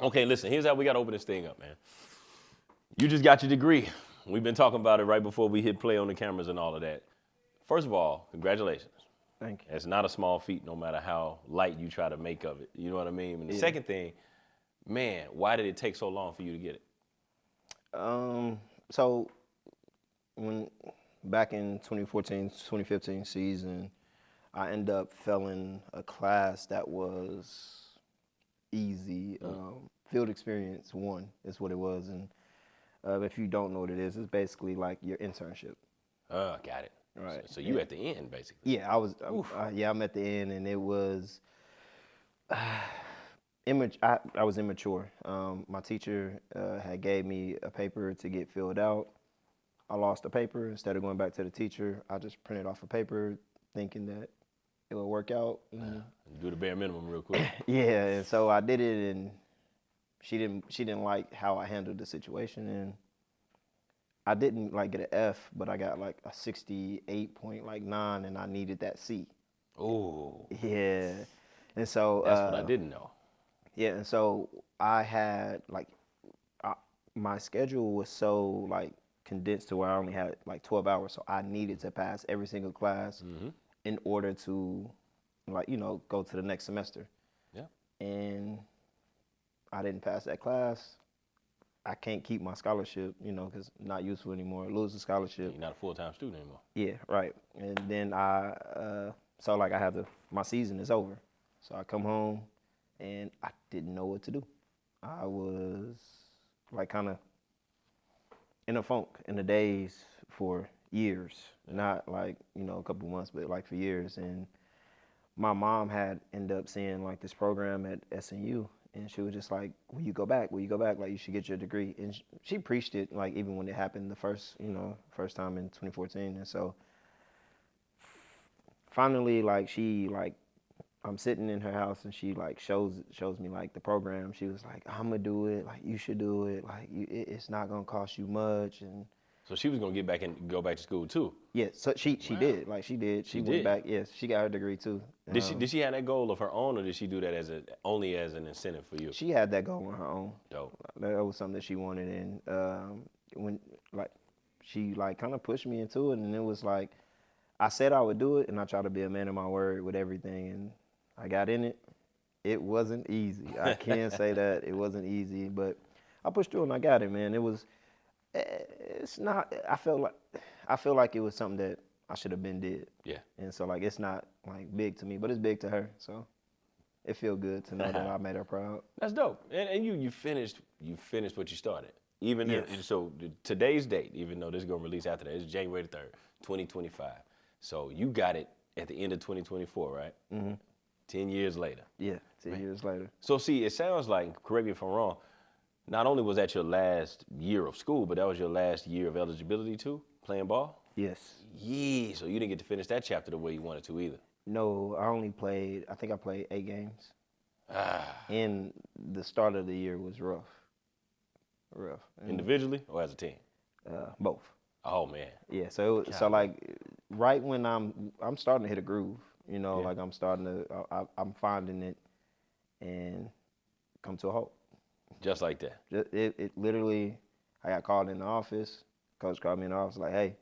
Okay, listen, here's how we got to open this thing up, man. You just got your degree. We've been talking about it right before we hit play on the cameras and all of that. First of all, congratulations. Thank you. It's not a small feat, no matter how light you try to make of it. You know what I mean? And the second thing, man, why did it take so long for you to get it? So when back in 2014, 2015 season, I ended up failing a class that was easy. Field experience 1 is what it was, and if you don't know what it is, it's basically like your internship. Got it. Right. So you at the end, basically. Yeah, I'm at the end, and it was I was immature. My teacher had gave me a paper to get filled out. I lost the paper. Instead of going back to the teacher, I just printed off a paper thinking that it would work out. Do the bare minimum real quick. Yeah, and so I did it, and she didn't like how I handled the situation, and I didn't like get an F, but I got like a 68.9, and I needed that C. Oh. Yeah, and so that's what I didn't know. Yeah, and so I had my schedule was so like condensed to where I only had like 12 hours, so I needed to pass every single class in order to go to the next semester. Yeah. And I didn't pass that class. I can't keep my scholarship, because not useful anymore. I lose the scholarship. You're not a full-time student anymore. Yeah, right. And then I my season is over. So I come home and I didn't know what to do. I was like kind of in a funk, in the daze for years. Not like, a couple months, but like for years. And my mom had ended up seeing like this program at SNU, and she was just like, will you go back? Will you go back? Like, you should get your degree. And she preached it, like, even when it happened the first time in 2014. And so finally, like, I'm sitting in her house, and she like shows me like the program. She was like, I'm gonna do it. Like, you should do it. Like, it's not gonna cost you much. And so she was gonna get back and go back to school too. Yeah, so she did. Like, she did. She went back. Yes, she got her degree too. Did she have that goal of her own, or did she do that only as an incentive for you? She had that goal on her own. Dope. That was something that she wanted, and when like she like kind of pushed me into it, and it was like I said I would do it, and I tried to be a man of my word with everything, and I got in it. It wasn't easy. I can't say that it wasn't easy, but I pushed through and I got it, man. It's not. I feel like it was something that I should have been did. Yeah. And so like it's not like big to me, but it's big to her. So it feels good to know that I made her proud. That's dope. And you finished what you started. Even so today's date, even though this is gonna release after that, it's January 3rd, 2025. So you got it at the end of 2024, right? Mm-hmm. 10 years later. Yeah, 10 years later. So see, it sounds like, correct me if I'm wrong, not only was that your last year of school, but that was your last year of eligibility too, playing ball? Yes. Yeah, so you didn't get to finish that chapter the way you wanted to either. No, I think I played 8 games. And the start of the year was rough. Individually or as a team? Both. Oh man. Yeah, so like right when I'm starting to hit a groove, like I'm finding it and come to a halt. Just like that. It literally, I got called in the office. Coach called me in the office like, hey,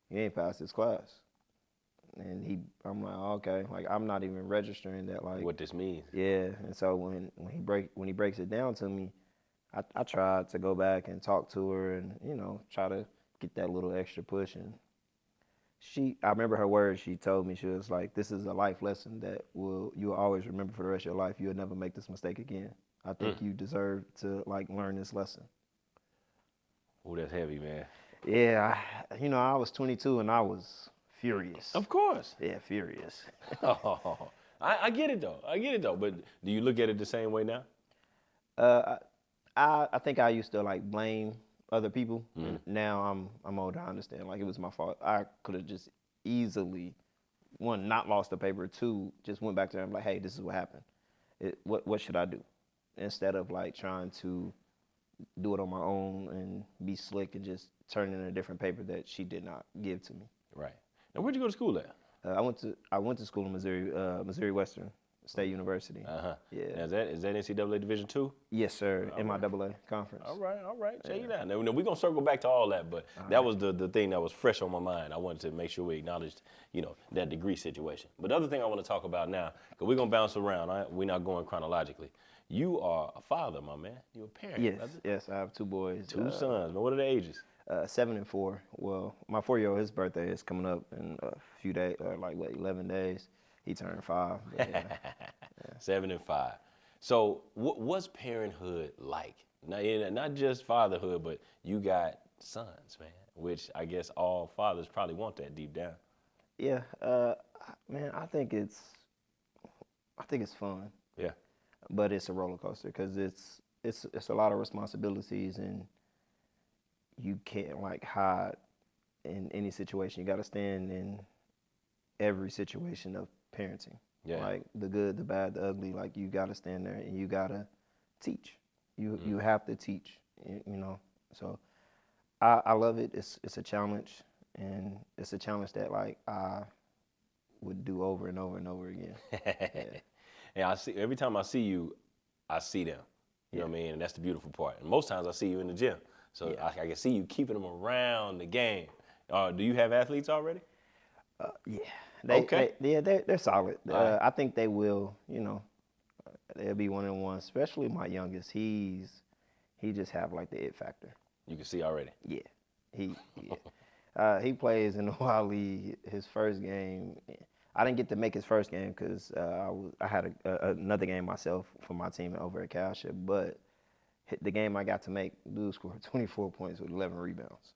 you ain't passed this class. And I'm like, okay, like I'm not even registering that, like what this means. Yeah, and so when he breaks it down to me, I tried to go back and talk to her and try to get that little extra push. And I remember her words. She told me, she was like, this is a life lesson that you'll always remember for the rest of your life. You'll never make this mistake again. I think you deserve to like learn this lesson. Oh, that's heavy, man. Yeah, I was 22 and I was furious. Of course. Yeah, furious. Oh, I get it though. But do you look at it the same way now? I think I used to like blame other people. Now I'm older. I understand. Like, it was my fault. I could have just easily, 1, not lost the paper. 2, just went back to them like, hey, this is what happened. What should I do? Instead of like trying to do it on my own and be slick and just turn in a different paper that she did not give to me. Right. Now, where'd you go to school at? I went to school in Missouri Western. State University. Yeah. Now, is that NCAA Division II? Yes, sir. In my AA conference. All right. Check it out. Now, we're going to circle back to all that, but that was the thing that was fresh on my mind. I wanted to make sure we acknowledged, that degree situation. But the other thing I want to talk about now, because we're going to bounce around. We're not going chronologically. You are a father, my man. You're a parent. Yes, brother. yes. I have 2 boys. 2 sons. Man, what are their ages? 7 and 4. Well, my 4-year-old, his birthday is coming up in a few days, 11 days. He turned 5. But, yeah. 7 and 5. So what's parenthood like? Not just fatherhood, but you got sons, man, which I guess all fathers probably want that deep down. Yeah, man, I think it's fun. Yeah. But it's a roller coaster because it's a lot of responsibilities, and you can't hide in any situation. You got to stand in every situation of parenting. Yeah. Like the good, the bad, the ugly. Like you got to stand there and you got to teach. You have to teach. So I love it. It's a challenge, and it's a challenge that I would do over and over and over again. Yeah. And I see every time I see you, I see them. You know what I mean? And that's the beautiful part. And most times I see you in the gym. So I can see you keeping them around the game. Do you have athletes already? Yeah. Okay. They're solid. Right. I think they will, they'll be 1-on-1, especially my youngest. He just have the it factor. You can see already. Yeah. He plays in the Y League. His first game, I didn't get to make his first game because I had another game myself for my team over at Calship. But the game I got to make, dude scored 24 points with 11 rebounds.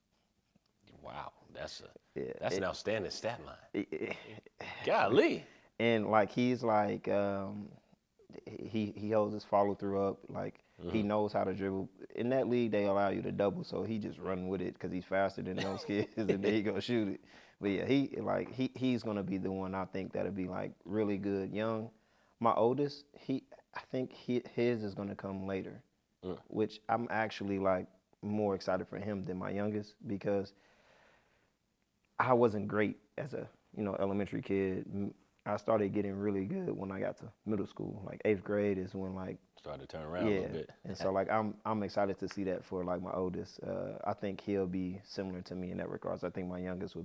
Wow, that's an outstanding stat line. Golly. And he's he holds his follow through up. He knows how to dribble. In that league, they allow you to double, so he just run with it because he's faster than those kids, and then he gonna shoot it. But yeah, he's gonna be the one I think that'll be really good young. My oldest, I think his is gonna come later, which I'm actually more excited for him than my youngest because I wasn't great as a elementary kid. I started getting really good when I got to middle school. 8th grade is when started to turn around a little bit. And so I'm excited to see that for my oldest. I think he'll be similar to me in that regards. I think my youngest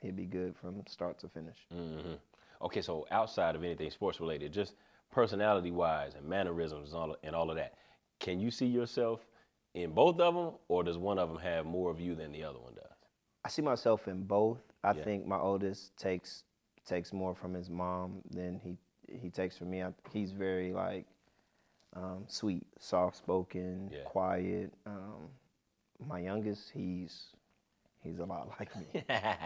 he'd be good from start to finish. Mm-hmm. Okay, so outside of anything sports related, just personality wise and mannerisms and all of that, can you see yourself in both of them, or does one of them have more of you than the other one does? I see myself in both. I think my oldest takes more from his mom than he takes from me. He's very sweet, soft-spoken, quiet. My youngest, he's a lot like me. Yeah,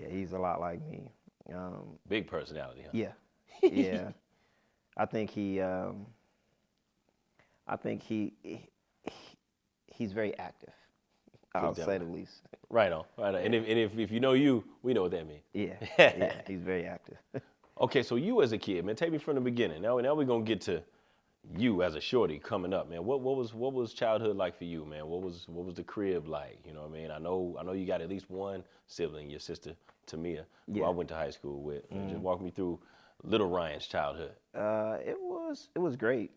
he's a lot like me. Big personality, huh? Yeah, yeah. I think he's very active. I'll say the least. Right on. And if you know you, we know what that means. Yeah, he's very active. Okay, so you as a kid, man, take me from the beginning. Now we're gonna get to you as a shorty coming up, man. What was childhood like for you, man? What was the crib like? You know what I mean? I know you got at least one sibling, your sister Tamia, who I went to high school with. Just walk me through little Ryan's childhood. It was great.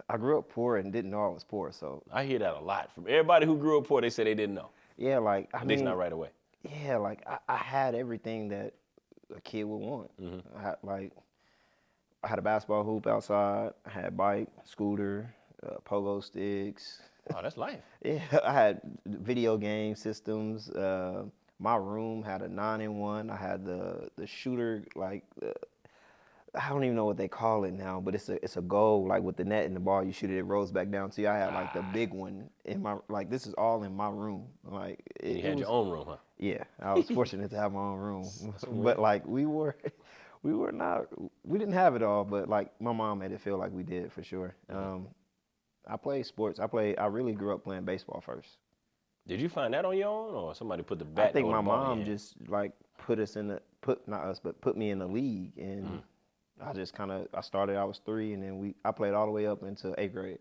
I grew up poor and didn't know I was poor, so I hear that a lot from everybody who grew up poor. They say they didn't know. Yeah, at least not right away. Yeah, I had everything that a kid would want. I had a basketball hoop outside. I had a bike, scooter, pogo sticks. Oh, that's life. Yeah, I had video game systems. My room had a 9-in-1. I had the shooter I don't even know what they call it now, but it's a goal with the net and the ball. You shoot it, it rolls back down to you. I had the big one in my this is all in my room. You had your own room, huh? Yeah, I was fortunate to have my own room, but we didn't have it all, but my mom made it feel like we did for sure. I played sports. I really grew up playing baseball first. Did you find that on your own, or somebody put the bat? I think my mom in? just put me in the league, and I just I started. I was 3, and then I played all the way up into 8th grade,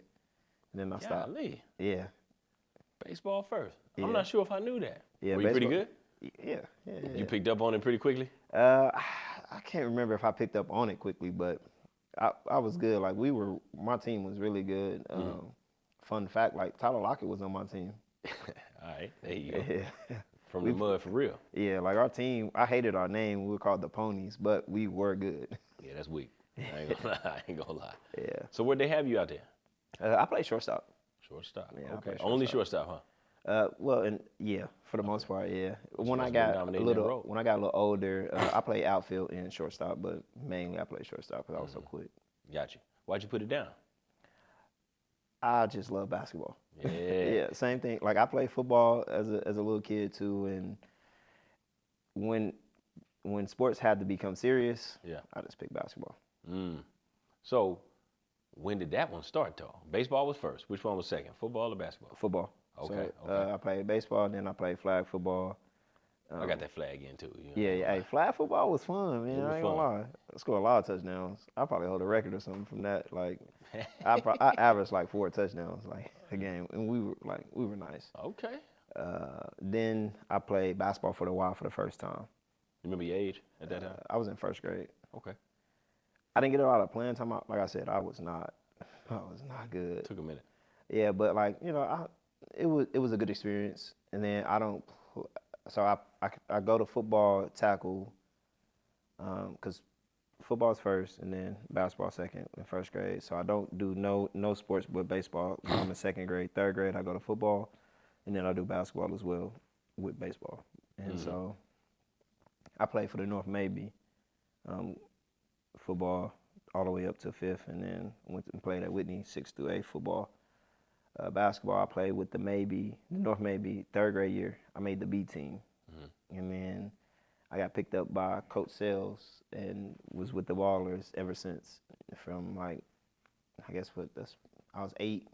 and then I stopped. Golly. Yeah. Baseball first. Yeah. I'm not sure if I knew that. Yeah, Were you pretty good? Yeah. You picked up on it pretty quickly? I can't remember if I picked up on it quickly, but I was good. Like my team was really good. Fun fact, like Tyler Lockett was on my team. All right, there you go. Yeah. From the mud for real. Yeah, like our team, I hated our name. We were called the Ponies, but we were good. Yeah, that's weak. I ain't gonna lie. I ain't gonna lie. Yeah. So where'd they have you out there? I played shortstop. Shortstop. Yeah, I Okay. played Only shortstop, huh? Well, and yeah, for the most part, yeah. When I must got been a dominating that little, role. when I got a little older, I played outfield and shortstop, but mainly I played shortstop because I was so quick. Got you. Why'd you put it down? I just love basketball. Yeah. Yeah, same thing. Like I played football as a little kid too, and when sports had to become serious, Yeah. I just picked basketball. So when did that one start, though? Baseball was first. Which one was second? Football or basketball? Football. Okay, So, okay. I played baseball, then I played flag football. I got that flag in, too. You know? Yeah. Hey, flag football was fun, man. It was I ain't gonna fun. lie. I scored a lot of touchdowns. I probably hold a record or something from that. Like, I averaged like 4 touchdowns like a game, and we were nice. Okay. Then I played basketball for a while for the first time. You remember your age at that time? I was in first grade. Okay. I didn't get a lot of playing time. Like I said, I was not good. Took a minute. Yeah, but like it was a good experience. And then I go to football tackle, because football's first, and then basketball second in first grade. So I don't do no sports but baseball. When I'm in second grade, third grade I go to football, and then I do basketball as well with baseball. And so I played for the North Mabee, football all the way up to fifth, and then went and played at Whitney 6th through 8th football. Basketball, I played with the North Mabee, third grade year. I made the B team. And then I got picked up by Coach Sales and was with the Ballers ever since. From like, I guess I was 8.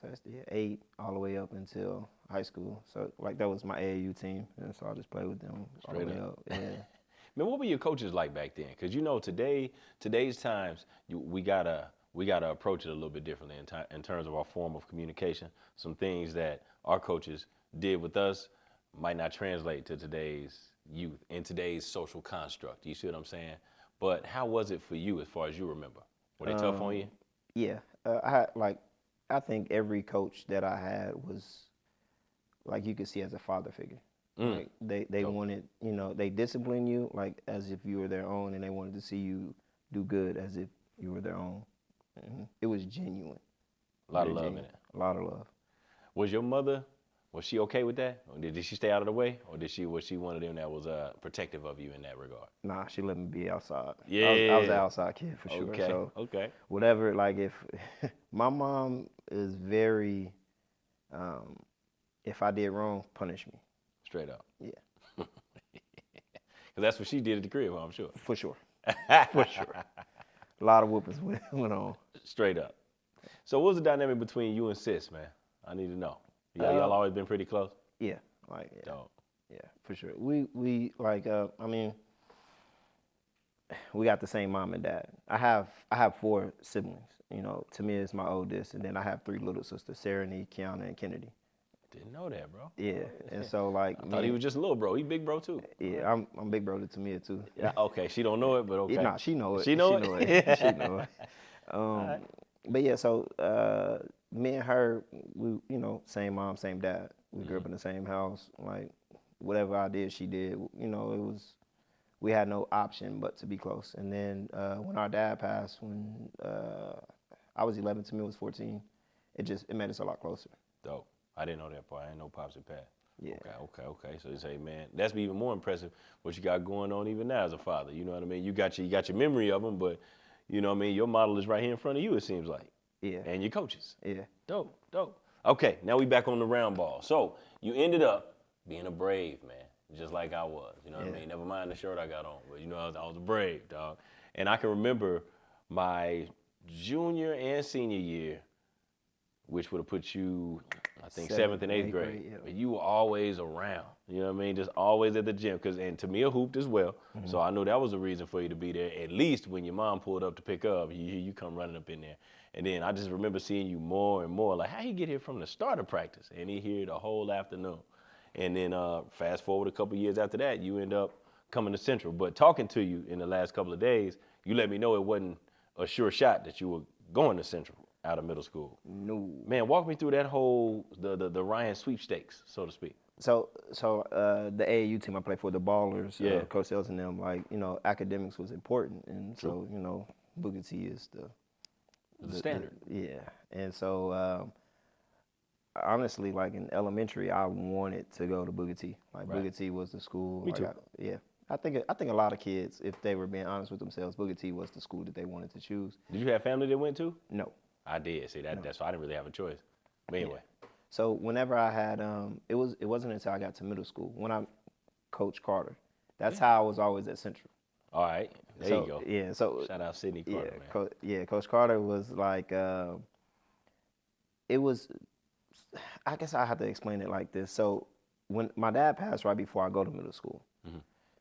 So that's 8 all the way up until high school. So like that was my AAU team. And so I just played with them all the way up. Yeah. Man, what were your coaches like back then? Because today's times, we gotta approach it a little bit differently in terms of our form of communication. Some things that our coaches did with us might not translate to today's youth in today's social construct. You see what I'm saying? But how was it for you as far as you remember? Were they tough on you? Yeah, I think every coach that I had was like you could see as a father figure. Like they wanted, they disciplined you like as if you were their own, and they wanted to see you do good as if you were their own. It was genuine. A lot of love in it. A lot of love. Was your mother, was she okay with that? Or did she stay out of the way? Or was she one of them that was protective of you in that regard? Nah, she let me be outside. Yeah. I was an outside kid for sure. Okay, So okay. whatever, like if my mom is very, if I did wrong, punish me. Straight up. Yeah. Because that's what she did at the crib, I'm sure. For sure. For sure. A lot of whoopings went on. Straight up. So what was the dynamic between you and sis, man? I need to know. Y'all always been pretty close? Yeah. Dope. Yeah, for sure. We like we got the same mom and dad. I have 4 siblings. Tamia is my oldest, and then I have 3 little sisters, Sarah, Kiana, and Kennedy. Didn't know that, bro. Yeah, and so like I thought he was just a little bro. He big bro too. Yeah, I'm big bro to Tamia too. Yeah, okay. She don't know it, but okay. Nah, she know it. She know it? She know it. Right. But yeah, so me and her, we same mom, same dad. We grew up in the same house. Like whatever I did, she did. We had no option but to be close. And then when our dad passed, when I was 11, Tamia was 14, it made us a lot closer. Dope. I didn't know that part. I didn't know Pops had passed. Yeah. Okay. So you say, man, that's even more impressive what you got going on even now as a father. You know what I mean? You got your memory of them, but you know what I mean? Your model is right here in front of you, it seems like. Yeah. And your coaches. Yeah. Dope. Okay, now we back on the round ball. So you ended up being a Brave, man, just like I was. You know what I mean? Never mind the shirt I got on, but I was a Brave, dog. And I can remember my junior and senior year, which would have put you, I think, 7th and 8th grade. Yeah. But you were always around. You know what I mean? Just always at the gym. And Tamia hooped as well. So I know that was a reason for you to be there. At least when your mom pulled up to pick up, you come running up in there. And then I just remember seeing you more and more. Like, how you get here from the start of practice? And he here the whole afternoon. And then fast forward a couple years after that, you end up coming to Central. But talking to you in the last couple of days, you let me know it wasn't a sure shot that you were going to Central out of middle school. No. Man, walk me through that whole the Ryan sweepstakes, so to speak. So the AAU team I played for, the Ballers, Yeah. Coach Sales and them, like, academics was important, and True. so Booker T is The standard. yeah, and so honestly, like in elementary, I wanted to go to Booker T. Like Right. Booker T was the school. Me like, too. yeah, I think a lot of kids, if they were being honest with themselves, Booker T was the school that they wanted to choose. Did you have family that went to? No. I did. See that's why I didn't really have a choice. But anyway. So whenever I had, it wasn't until I got to middle school when I coached Carter. That's how I was always at Central. All right. There So, you go. Yeah. So Shout out Sidney Carter, man. Coach Carter was like, it was. I guess I have to explain it like this. So when my dad passed right before I go to middle school. Mhm.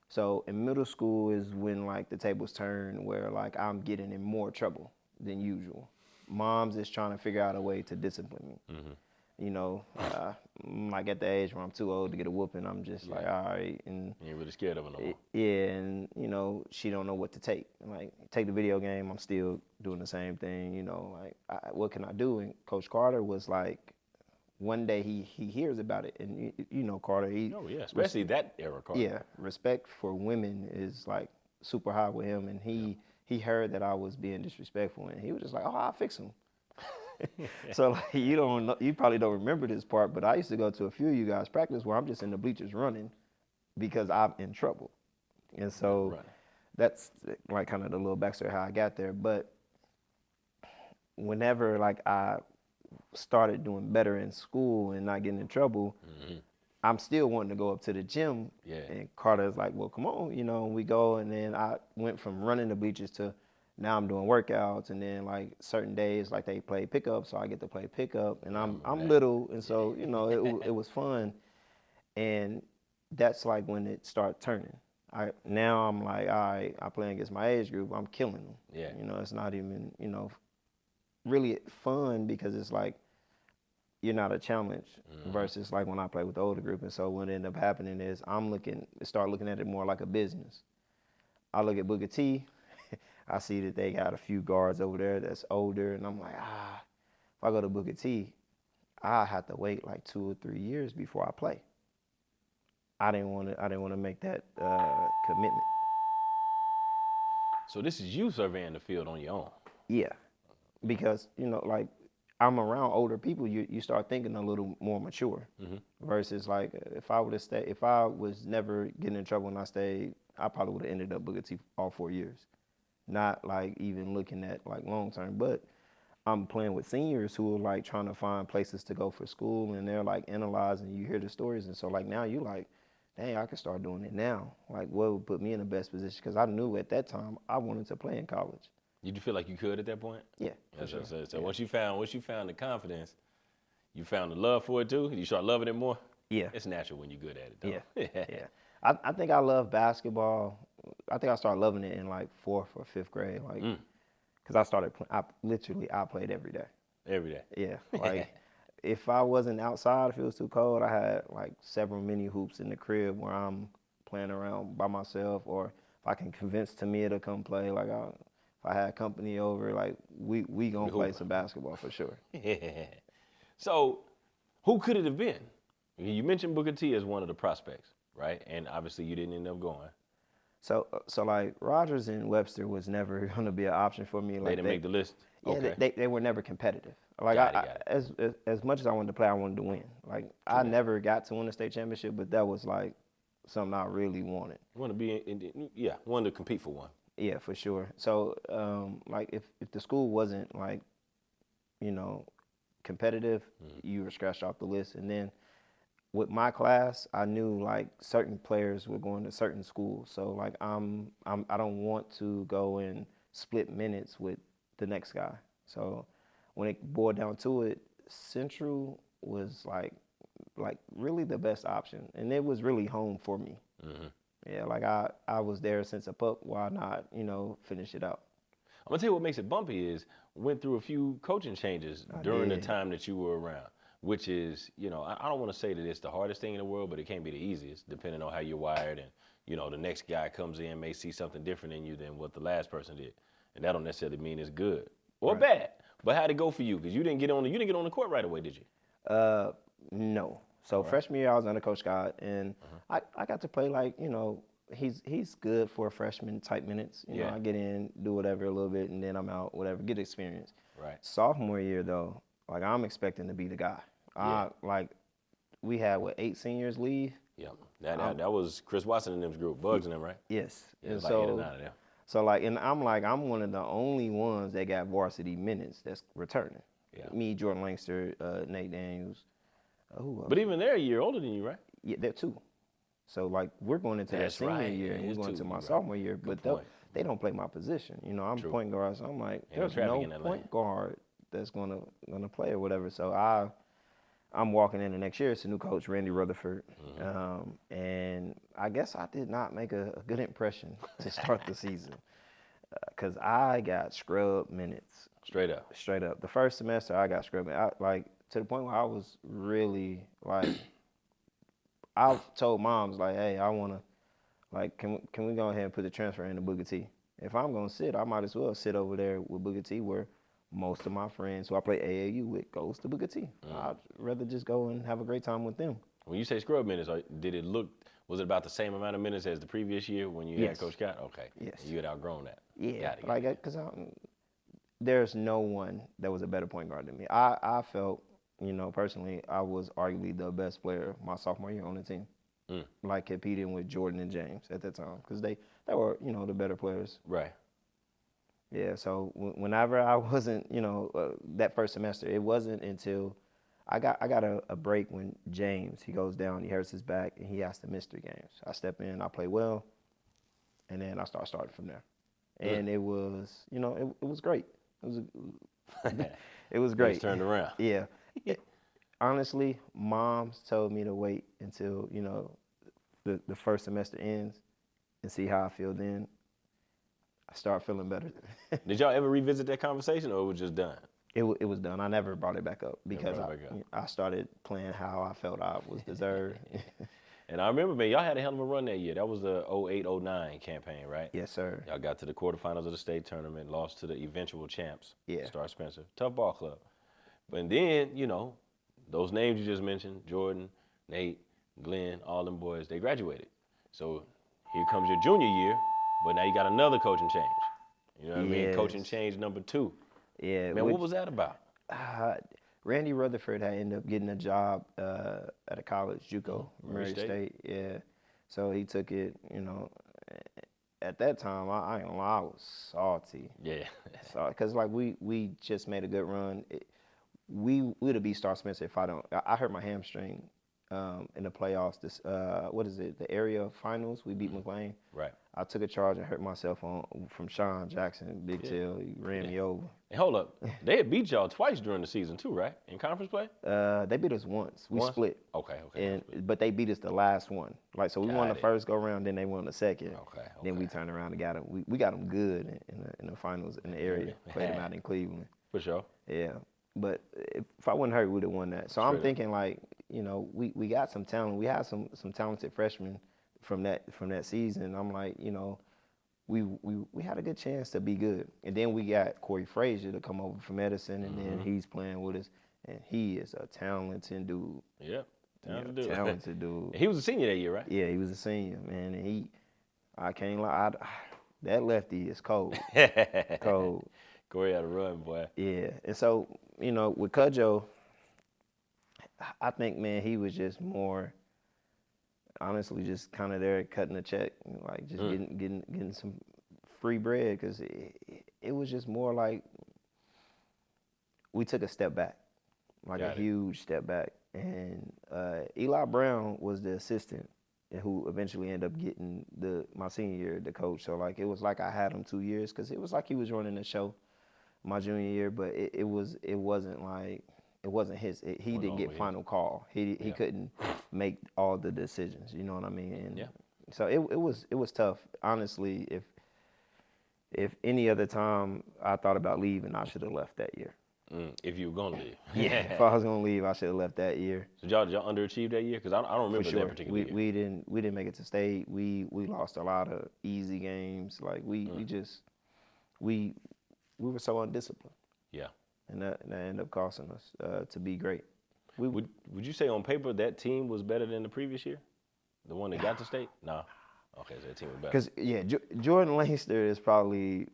So in middle school is when like the tables turn where like I'm getting in more trouble than usual. Mom's is trying to figure out a way to discipline me. Mhm. Like at the age where I'm too old to get a whooping, I'm just like, all right, and You ain't really scared of her no more. yeah, and she don't know what to take. Like take the video game, I'm still doing the same thing. What can I do? And Coach Carter was like, one day he hears about it, and Carter, Oh yeah, especially that era, Carter. yeah, respect for women is like super high with him, and he heard that I was being disrespectful, and he was just like, oh, I'll fix him. So like, you probably don't remember this part, but I used to go to a few of you guys' practice where I'm just in the bleachers running because I'm in trouble, and so Right. that's like kind of the little backstory how I got there. But whenever like I started doing better in school and not getting in trouble, I'm still wanting to go up to the gym. Yeah. And Carter's like, well, come on, and we go. And then I went from running the bleachers to now I'm doing workouts. And then like certain days, like they play pickup, so I get to play pickup. And I'm little, and so it was fun. And that's like when it started turning. Now I'm like, all right, I play against my age group. I'm killing them. Yeah. It's not even really fun because it's like you're not a challenge versus like when I play with the older group. And so what ended up happening is start looking at it more like a business. I look at Booker T, I see that they got a few guards over there that's older, and I'm like, if I go to Booker T, I have to wait like 2 or 3 years before I play. I didn't want to make that commitment. So this is you surveying the field on your own. Yeah, because like I'm around older people, you start thinking a little more mature. Versus like if I was never getting in trouble and I stayed, I probably would have ended up Booker T all 4 years. Not like even looking at like long term, but I'm playing with seniors who are like trying to find places to go for school, and they're like analyzing. You hear the stories, and so like now you like, dang, I can start doing it now. Like what would put me in the best position? Because I knew at that time I wanted to play in college. Did you feel like you could at that point? Yeah. Sure. So once you found the confidence, you found the love for it too. You start loving it more. Yeah. It's natural when you're good at it, though. Yeah. I think I love basketball. I think I started loving it in like 4th or 5th grade, like, because I started. I played every day. Every day. Yeah, like if I wasn't outside, if it was too cold, I had like several mini hoops in the crib where I'm playing around by myself, or if I can convince Tamia to come play, like if I had company over, like we gonna play some basketball for sure. So, who could it have been? You mentioned Booker T as one of the prospects, right? And obviously you didn't end up going. So like Rogers and Webster was never gonna be an option for me. They Like didn't make the list. Yeah, Okay. they were never competitive. Like Got it. as much as I wanted to play, I wanted to win. Like I never got to win a state championship, but that was like something I really wanted. You want to be wanted to compete for one. Yeah, for sure. So like if the school wasn't like, competitive, you were scratched off the list. And then with my class, I knew like certain players were going to certain schools. So like I don't want to go and split minutes with the next guy. So when it boiled down to it, Central was like really the best option, and it was really home for me. Yeah, like I was there since a pup. Why not, finish it out? I'm gonna tell you what makes it bumpy is went through a few coaching changes during the time that you were around, which is, I don't want to say that it's the hardest thing in the world, but it can't be the easiest, depending on how you're wired, and the next guy comes in may see something different in you than what the last person did. and that don't necessarily mean it's good or Right. bad. But how'd it go for you? Because you didn't get on the court right away, did you? No. So freshman year I was under Coach Scott, and I got to play like, he's good for freshman type minutes. You know, Yeah. I get in, do whatever a little bit, and then I'm out, whatever, get experience. Right. Sophomore year though, like I'm expecting to be the guy. Yeah. Like we had 8 seniors leave. Yeah. That was Chris Watson and them's group, Bugs and them, right? Yes. Yeah, And it's like 8 or 9 of them. so like, and I'm one of the only ones that got varsity minutes that's returning. Yeah. Me, Jordan Langster, Nate Daniels. Who else? But even they're a year older than you, right? Yeah, they're 2. So like we're going into that That's senior right. year, Yeah, and we're it's going 2, to my you're right. sophomore year, but point. they don't play my position. You know, I'm True. point guard, so I'm like, Ain't no there's traffic no in that point lane. guard that's gonna play or whatever. So I'm walking in the next year. It's a new coach, Randy Rutherford, and I guess I did not make a good impression to start the season because I got scrub minutes. Straight up. Straight up. The first semester I got scrubbed. Like to the point where I was really like, I told moms like, hey, I wanna, like, can we go ahead and put the transfer in to Booker T? If I'm gonna sit, I might as well sit over there with Booker T, where most of my friends who I play AAU with goes to Booker T. I'd rather just go and have a great time with them. When you say scrub minutes, was it about the same amount of minutes as the previous year when you had Yes. Coach Scott? Okay. Yes. And you had outgrown that. Yeah, Got it. because there's no one that was a better point guard than me. I felt, personally, I was arguably the best player my sophomore year on the team. Like competing with Jordan and James at that time, because they were, the better players. Right. Yeah, so whenever I wasn't, that first semester, it wasn't until I got a break when James, he goes down, he hurts his back, and he has to miss 3 games. I step in, I play well, and then I started from there. And it was, it was great. It was great. Things turned around. Yeah. Honestly, moms told me to wait until, the first semester ends and see how I feel then. I start feeling better. Did y'all ever revisit that conversation, or it was just done? It was done. I never brought it back up because brought it back up. I started playing how I felt I was deserved. And I remember, man, y'all had a hell of a run that year. That was the 08-09 campaign, right? Yes, sir. Y'all got to the quarterfinals of the state tournament, lost to the eventual champs, Yeah. Star Spencer. Tough ball club. But then, those names you just mentioned, Jordan, Nate, Glenn, all them boys, they graduated. So here comes your junior year, but now you got another coaching change. You know what I mean? Yes. Coaching change number 2. Yeah. Man, what was that about? Randy Rutherford had ended up getting a job at a college, JUCO, Murray State. Yeah. So he took it, at that time, I ain't gonna lie, I was salty. Yeah. So, because like we just made a good run. We would have beat Star Spencer if I don't. I hurt my hamstring in the playoffs. This the area finals. We beat McLean. Right. I took a charge and hurt myself from Sean Jackson, big tail. He ran me over. And hold up, they had beat y'all twice during the season too, right? In conference play? They beat us once. We Once? split. Okay. But they beat us the last one. Like, so we won Got the it. first go round, then they won the second. Okay. Then we turned around and got them. We got them good in the finals in the area. Played them out in Cleveland. For sure. Yeah. But if I wasn't hurt, we would have won that. So Straight I'm up. thinking like, we got some talent. We had some talented freshmen from that season. I'm like, we had a good chance to be good. And then we got Corey Frazier to come over from Edison, and then he's playing with us. And he is a talented dude. Yep. Talented Talented dude. He was a senior that year, right? Yeah, he was a senior, man. And I can't lie, that lefty is cold. Cold. Corey had a run, boy. Yeah. And so, with Cudjoe, I think, man, he was just more, honestly, just kind of there cutting a check, like just getting some free bread, because it was just more like we took a step back, like Got it. huge step back. And Eli Brown was the assistant who eventually ended up getting my senior year, the coach. So like it was like I had him 2 years, because it was like he was running the show my junior year, but it wasn't his. He didn't get final call. He couldn't make all the decisions. You know what I mean? And so it was tough. Honestly, if any other time I thought about leaving, I should have left that year. If you were gonna leave. If I was gonna leave, I should have left that year. So y'all underachieved that year? Because I don't remember For sure. that particular year. We didn't make it to state. We lost a lot of easy games. Like we we were so undisciplined. Yeah. And that ended up costing us to be great. Would you say on paper that team was better than the previous year? The one that got to state? No. Okay, so that team was better. Because Jordan Leinster is probably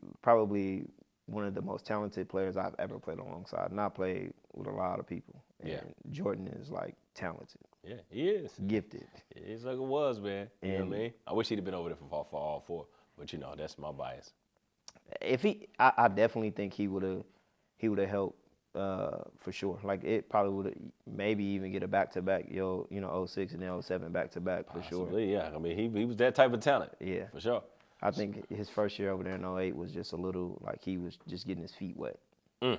one of the most talented players I've ever played alongside, and I played with a lot of people. And Jordan is like talented. Yeah, he is. Gifted. It's like it was, man. You know what I mean? I wish he'd have been over there for all four, but that's my bias. I definitely think he would have helped for sure. Like it probably would have maybe even get a back-to-back, 06 and then 07 back-to-back for sure. Yeah. I mean, he was that type of talent. Yeah. For sure. I think his first year over there in 08 was just a little like he was just getting his feet wet. Yeah.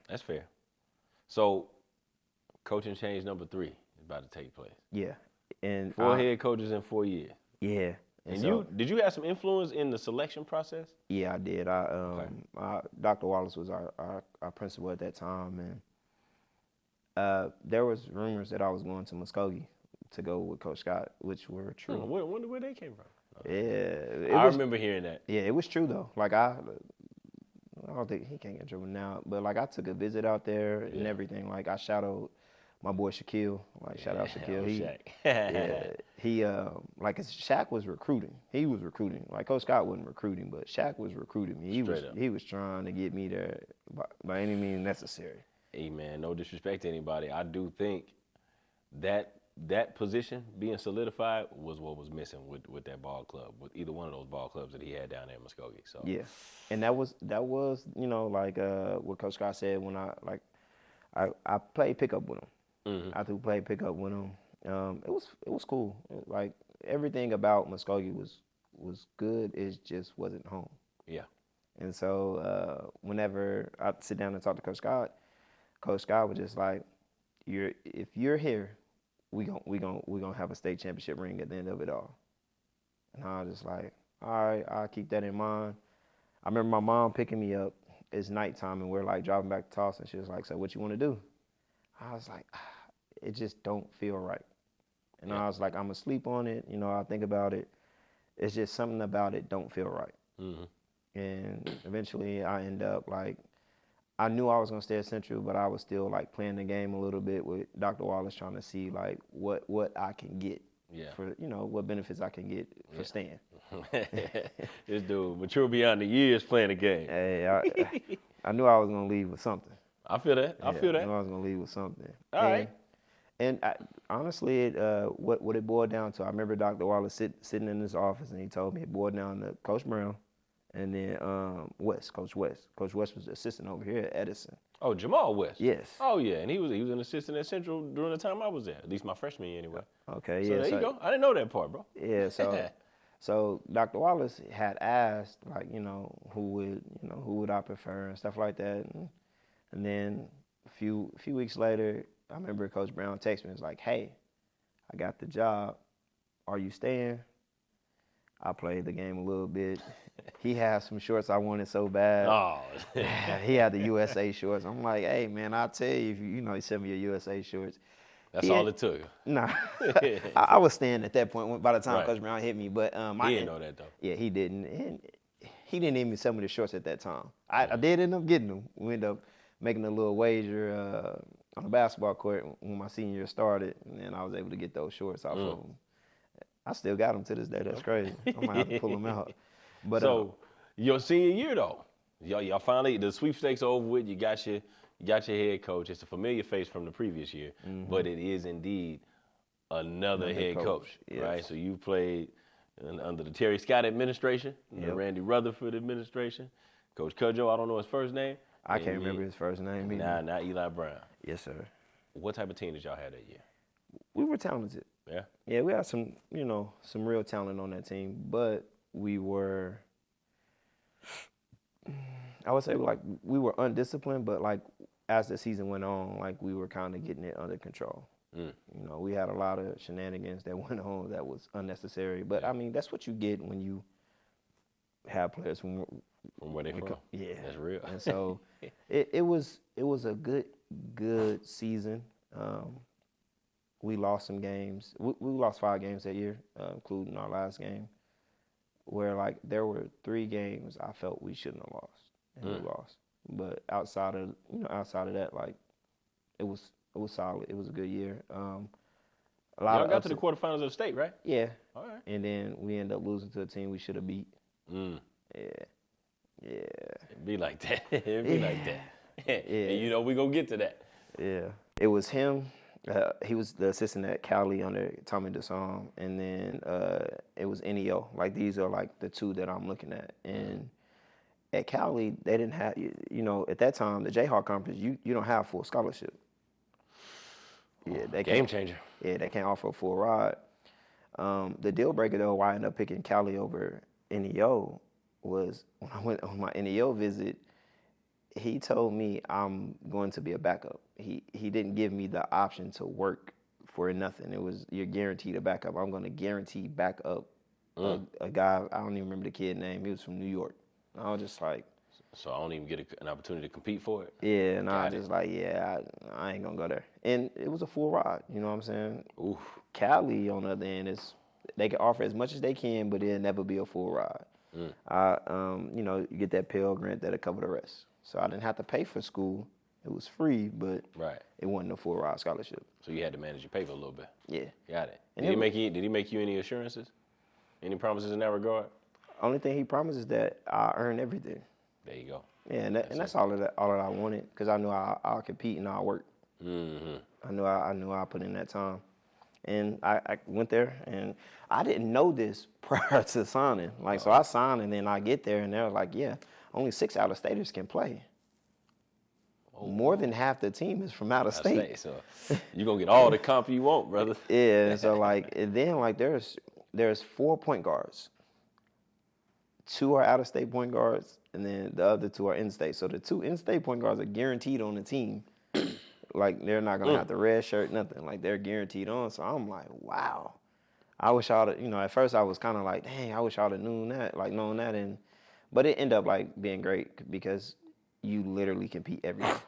That's fair. So, coaching change number 3 is about to take place. Yeah. And 4 head coaches in 4 years. Yeah. And did you have some influence in the selection process? Yeah, I did. Dr. Wallace was our principal at that time, and there was rumors that I was going to Muskogee to go with Coach Scott, which were true. Where they came from? Yeah, I remember hearing that. Yeah, it was true though. Like I don't think he can't get in trouble now, but like I took a visit out there and everything. Like I shadowed my boy Shaquille. Like shout out Shaquille. He like Shaq was recruiting. He was recruiting. Like Coach Scott wasn't recruiting, but Shaq was recruiting me. He was trying to get me there by any means necessary. Hey man, no disrespect to anybody. I do think that position being solidified was what was missing with that ball club, with either one of those ball clubs that he had down there in Muskogee. So yeah, and that was like what Coach Scott said when I played pickup with him. Mm-hmm. After we played pickup with him, it was cool. Like everything about Muskogee was good. It just wasn't home. Yeah. And so whenever I sit down and talk to Coach Scott was just like, if you're here, we gonna have a state championship ring at the end of it all. And I was just like, all right, I'll keep that in mind. I remember my mom picking me up. It's nighttime and we're like driving back to Tulsa, and she was like, so what you want to do? I was like, it just don't feel right. And I was like, I'm gonna sleep on it. I'll think about it. It's just something about it don't feel right. Mm-hmm. And eventually I end up like, I knew I was gonna stay at Central, but I was still like playing the game a little bit with Dr. Wallace, trying to see like what I can get for what benefits I can get for staying. This dude mature beyond the years playing the game. Hey, I knew I was gonna leave with something. I feel that. I feel that. I knew I was gonna leave with something. All right. And honestly, what it boiled down to, I remember Dr. Wallace sitting in his office, and he told me it boiled down to Coach Brown, and then Coach West. Coach West was the assistant over here at Edison. Oh, Jamal West. Yes. Oh yeah, and he was an assistant at Central during the time I was there. At least my freshman year, anyway. Okay. So there you go. I didn't know that part, bro. Yeah. So Dr. Wallace had asked, like, who would I prefer and stuff like that, and then a few weeks later, I remember Coach Brown texted me. He was like, hey, I got the job. Are you staying? I played the game a little bit. He had some shorts I wanted so bad. Oh. He had the USA shorts. I'm like, hey, man, I'll tell you, if you send me your USA shorts. That's all it took. Nah. I was staying at that point by the time Right. Coach Brown hit me. But he didn't know that, though. Yeah, he didn't. And he didn't even sell me the shorts at that time. I did end up getting them. We ended up making a little wager on the basketball court when my senior year started, and then I was able to get those shorts off of them. I still got them to this day. That's crazy. I might have to pull them out. But so your senior year though, y'all finally, the sweepstakes are over with. You got your head coach. It's a familiar face from the previous year, but it is indeed another head coach, yes. right? So you played under the Terry Scott administration, the Randy Rutherford administration. Coach Cudjoe, I don't know his first name. I can't remember his first name either. Not Eli Brown. Yes, sir. What type of team did y'all have that year? We were talented. Yeah? Yeah, we had some real talent on that team, but we were, I would say, like, we were undisciplined, but, like, as the season went on, like, we were kind of getting it under control. We had a lot of shenanigans that went on that was unnecessary, but, I mean, that's what you get when you have players from where they from. Yeah. That's real. And so it was a good season. We lost some games. We lost 5 games that year, including our last game. where like there were 3 games I felt we shouldn't have lost, and we lost. But outside of that, like it was solid. It was a good year. A lot Y'all of got to the quarterfinals of the state, right? Yeah. All right. And then we ended up losing to a team we should have beat. Mm. Yeah. Yeah. It'd be like that. It'd be like that. Yeah. And you know we gonna get to that. Yeah. It was him. He was the assistant at Cali under Tommy DeSong, and then it was NEO. Like these are like the 2 that I'm looking at. And at Cali, they didn't have, at that time, the Jayhawk Conference, you don't have full scholarship. Yeah, they Game changer. Yeah, they can't offer a full ride. The deal breaker though, why I ended up picking Cali over NEO was when I went on my NEO visit, he told me I'm going to be a backup. He didn't give me the option to work for nothing. It was you're guaranteed a backup. I'm going to guarantee back up a guy. I don't even remember the kid's name. He was from New York. I was just like, so I don't even get an opportunity to compete for it. Yeah, and I was just like, yeah, I ain't gonna go there. And it was a full ride. You know what I'm saying? Oof. Cali on the other end is they can offer as much as they can, but it'll never be a full ride. You get that Pell Grant that'll cover the rest. So I didn't have to pay for school. It was free, but it wasn't a full ride scholarship. So you had to manage your paper a little bit. Yeah. Got it. Did he make you any assurances? Any promises in that regard? Only thing he promised is that I earn everything. There you go. Yeah, and that's all that I wanted, because I knew I'll compete and I'll work. Mm-hmm. I knew I put in that time. And I went there, and I didn't know this prior to signing. So I signed, and then I get there, and they're like, yeah, only 6 out-of-staters can play. More than half the team is from out of state. So you're going to get all the comp you want, brother. Yeah, so there's 4 point guards. 2 are out-of-state point guards, and then the other 2 are in-state. So the 2 in-state point guards are guaranteed on the team. They're not going to have the red shirt, nothing. They're guaranteed on. So I'm like, wow. I wish I would have, at first I was kind of like, dang, I wish I would have known that. But it ended up, being great because you literally compete everywhere.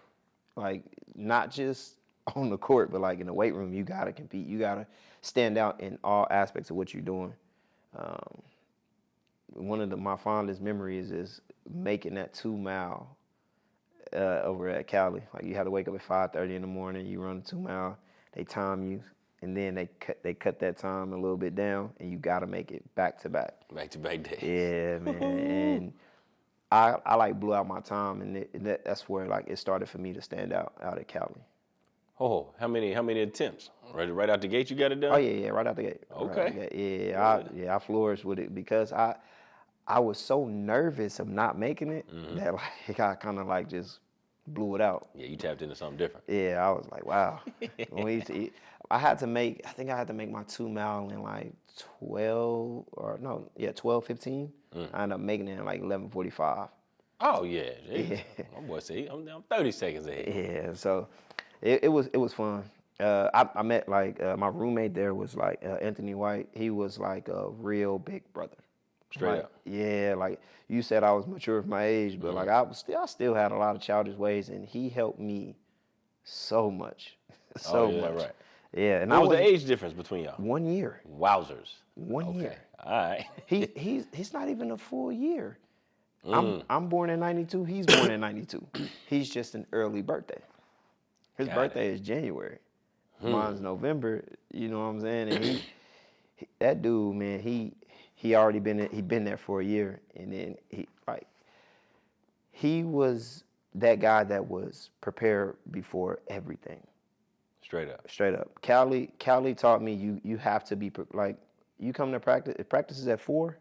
Not just on the court, but, in the weight room, you got to compete. You got to stand out in all aspects of what you're doing. One of my fondest memories is making that 2-mile over at Cali. You had to wake up at 5:30 in the morning. You run the 2-mile. They time you, and then they cut that time a little bit down, and you got to make it back to back. Back to back days. Yeah, man. And I blew out my time, and that's where it started for me to stand out at Cali. Oh, how many attempts? Right out the gate you got it done? Oh yeah, right out the gate. Okay. Right out the gate. I flourished with it because I was so nervous of not making it that I kind of just blew it out. Yeah, you tapped into something different. Yeah, I was like, wow. I had to make my 2-mile in 12:15. I ended up making it in 11:45. Oh yeah. My boy said I'm 30 seconds ahead. Yeah, so it was fun. I met my roommate there was Anthony White. He was a real big brother. Straight up. Yeah, you said I was mature for my age, but I still had a lot of childish ways, and he helped me so much, much. Right. Yeah, and what was the age difference between y'all? 1 year. Wowzers. 1 year. All right. He's not even a full year. I'm born in '92. He's born in '92. He's just an early birthday. His birthday is January. Mine's November. You know what I'm saying? And he that dude, man, he already been there for a year, and then he was that guy that was prepared before everything. Straight up. Cali taught me you have to be you come to practice. If practice is at 4,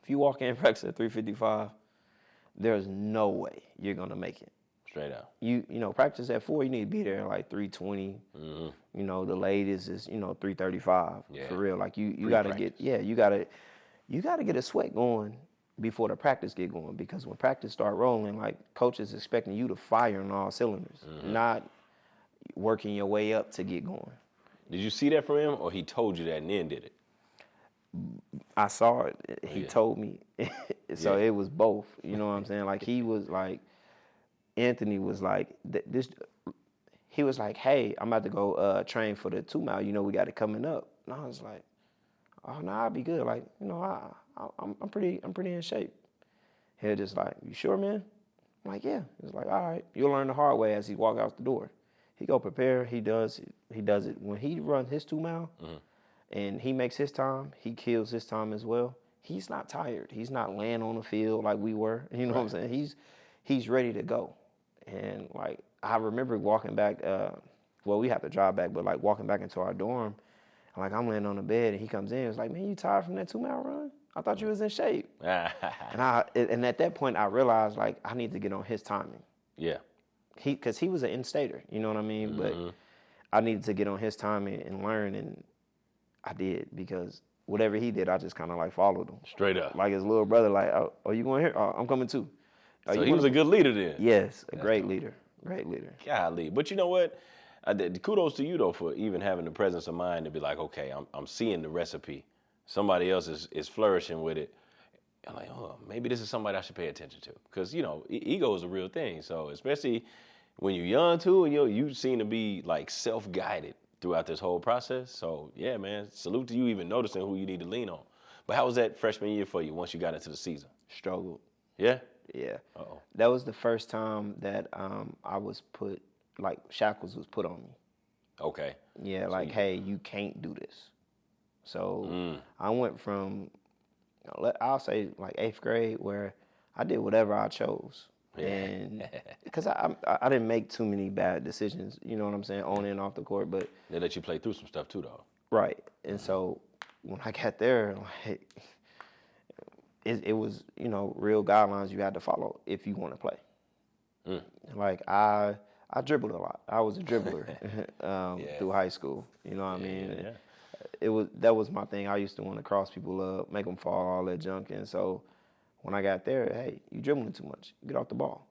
if you walk in and practice at 3:55, there's no way you're gonna make it. Straight up. You practice at 4, you need to be there at 3:20. Mm-hmm. The latest is 3:35. Yeah. For real. You gotta get you gotta get a sweat going before the practice get going, because when practice start rolling, coaches expecting you to fire on all cylinders, not working your way up to get going. Did you see that from him, or he told you that and then did it? I saw it. He told me. So it was both. You know what I'm saying? He was Anthony was this. He was hey, I'm about to go train for the 2-mile. We got it coming up. And I was like, oh no, I'll be good. Like, you know, I'm pretty in shape. He'll just like, you sure, man? I'm like, yeah. He's like, all right, you'll learn the hard way as he walk out the door. He go prepare. He does it when he runs his 2 mile, and he makes his time. He kills his time as well. He's not tired. He's not laying on the field like we were. You know what I'm saying? He's ready to go. And like I remember walking back. Well, we have to drive back, but like walking back into our dorm, and like I'm laying on the bed, and he comes in. It's like, man, you tired from that 2 mile run? I thought you was in shape. and at that point, I realized like I need to get on his timing. Yeah. Because he was an in-stater, you know what I mean? But I needed to get on his timing and learn, and I did, because whatever he did, I just kind of like followed him. Straight up. Like his little brother, like, oh, you going here? Oh, I'm coming too. So he was a good leader then. Yes, a great leader. Great leader. Golly. But you know what? Kudos to you, though, for even having the presence of mind to be like, okay, I'm seeing the recipe. Somebody else is flourishing with it. I'm like, oh, maybe this is somebody I should pay attention to. Because, you know, ego is a real thing. So especially when you're young, too, and you seem to be, like, self-guided throughout this whole process. So, yeah, man, salute to you even noticing who you need to lean on. But how was that freshman year for you once you got into the season? Struggled. Yeah? Yeah. Uh-oh. That was the first time that I was put, like, shackles was put on me. Okay. Yeah, like, hey, you can't do this. So I went from, I'll say, like 8th grade, where I did whatever I chose. Yeah. And because I didn't make too many bad decisions, you know what I'm saying, on and off the court. But they let you play through some stuff too, though. Right. And so when I got there, like, it was, you know, real guidelines you had to follow if you want to play. Like I dribbled a lot. I was a dribbler through high school. You know what I mean? Yeah. That was my thing. I used to want to cross people up, make them fall, all that junk. And so when I got there, hey, you dribbling too much. Get off the ball.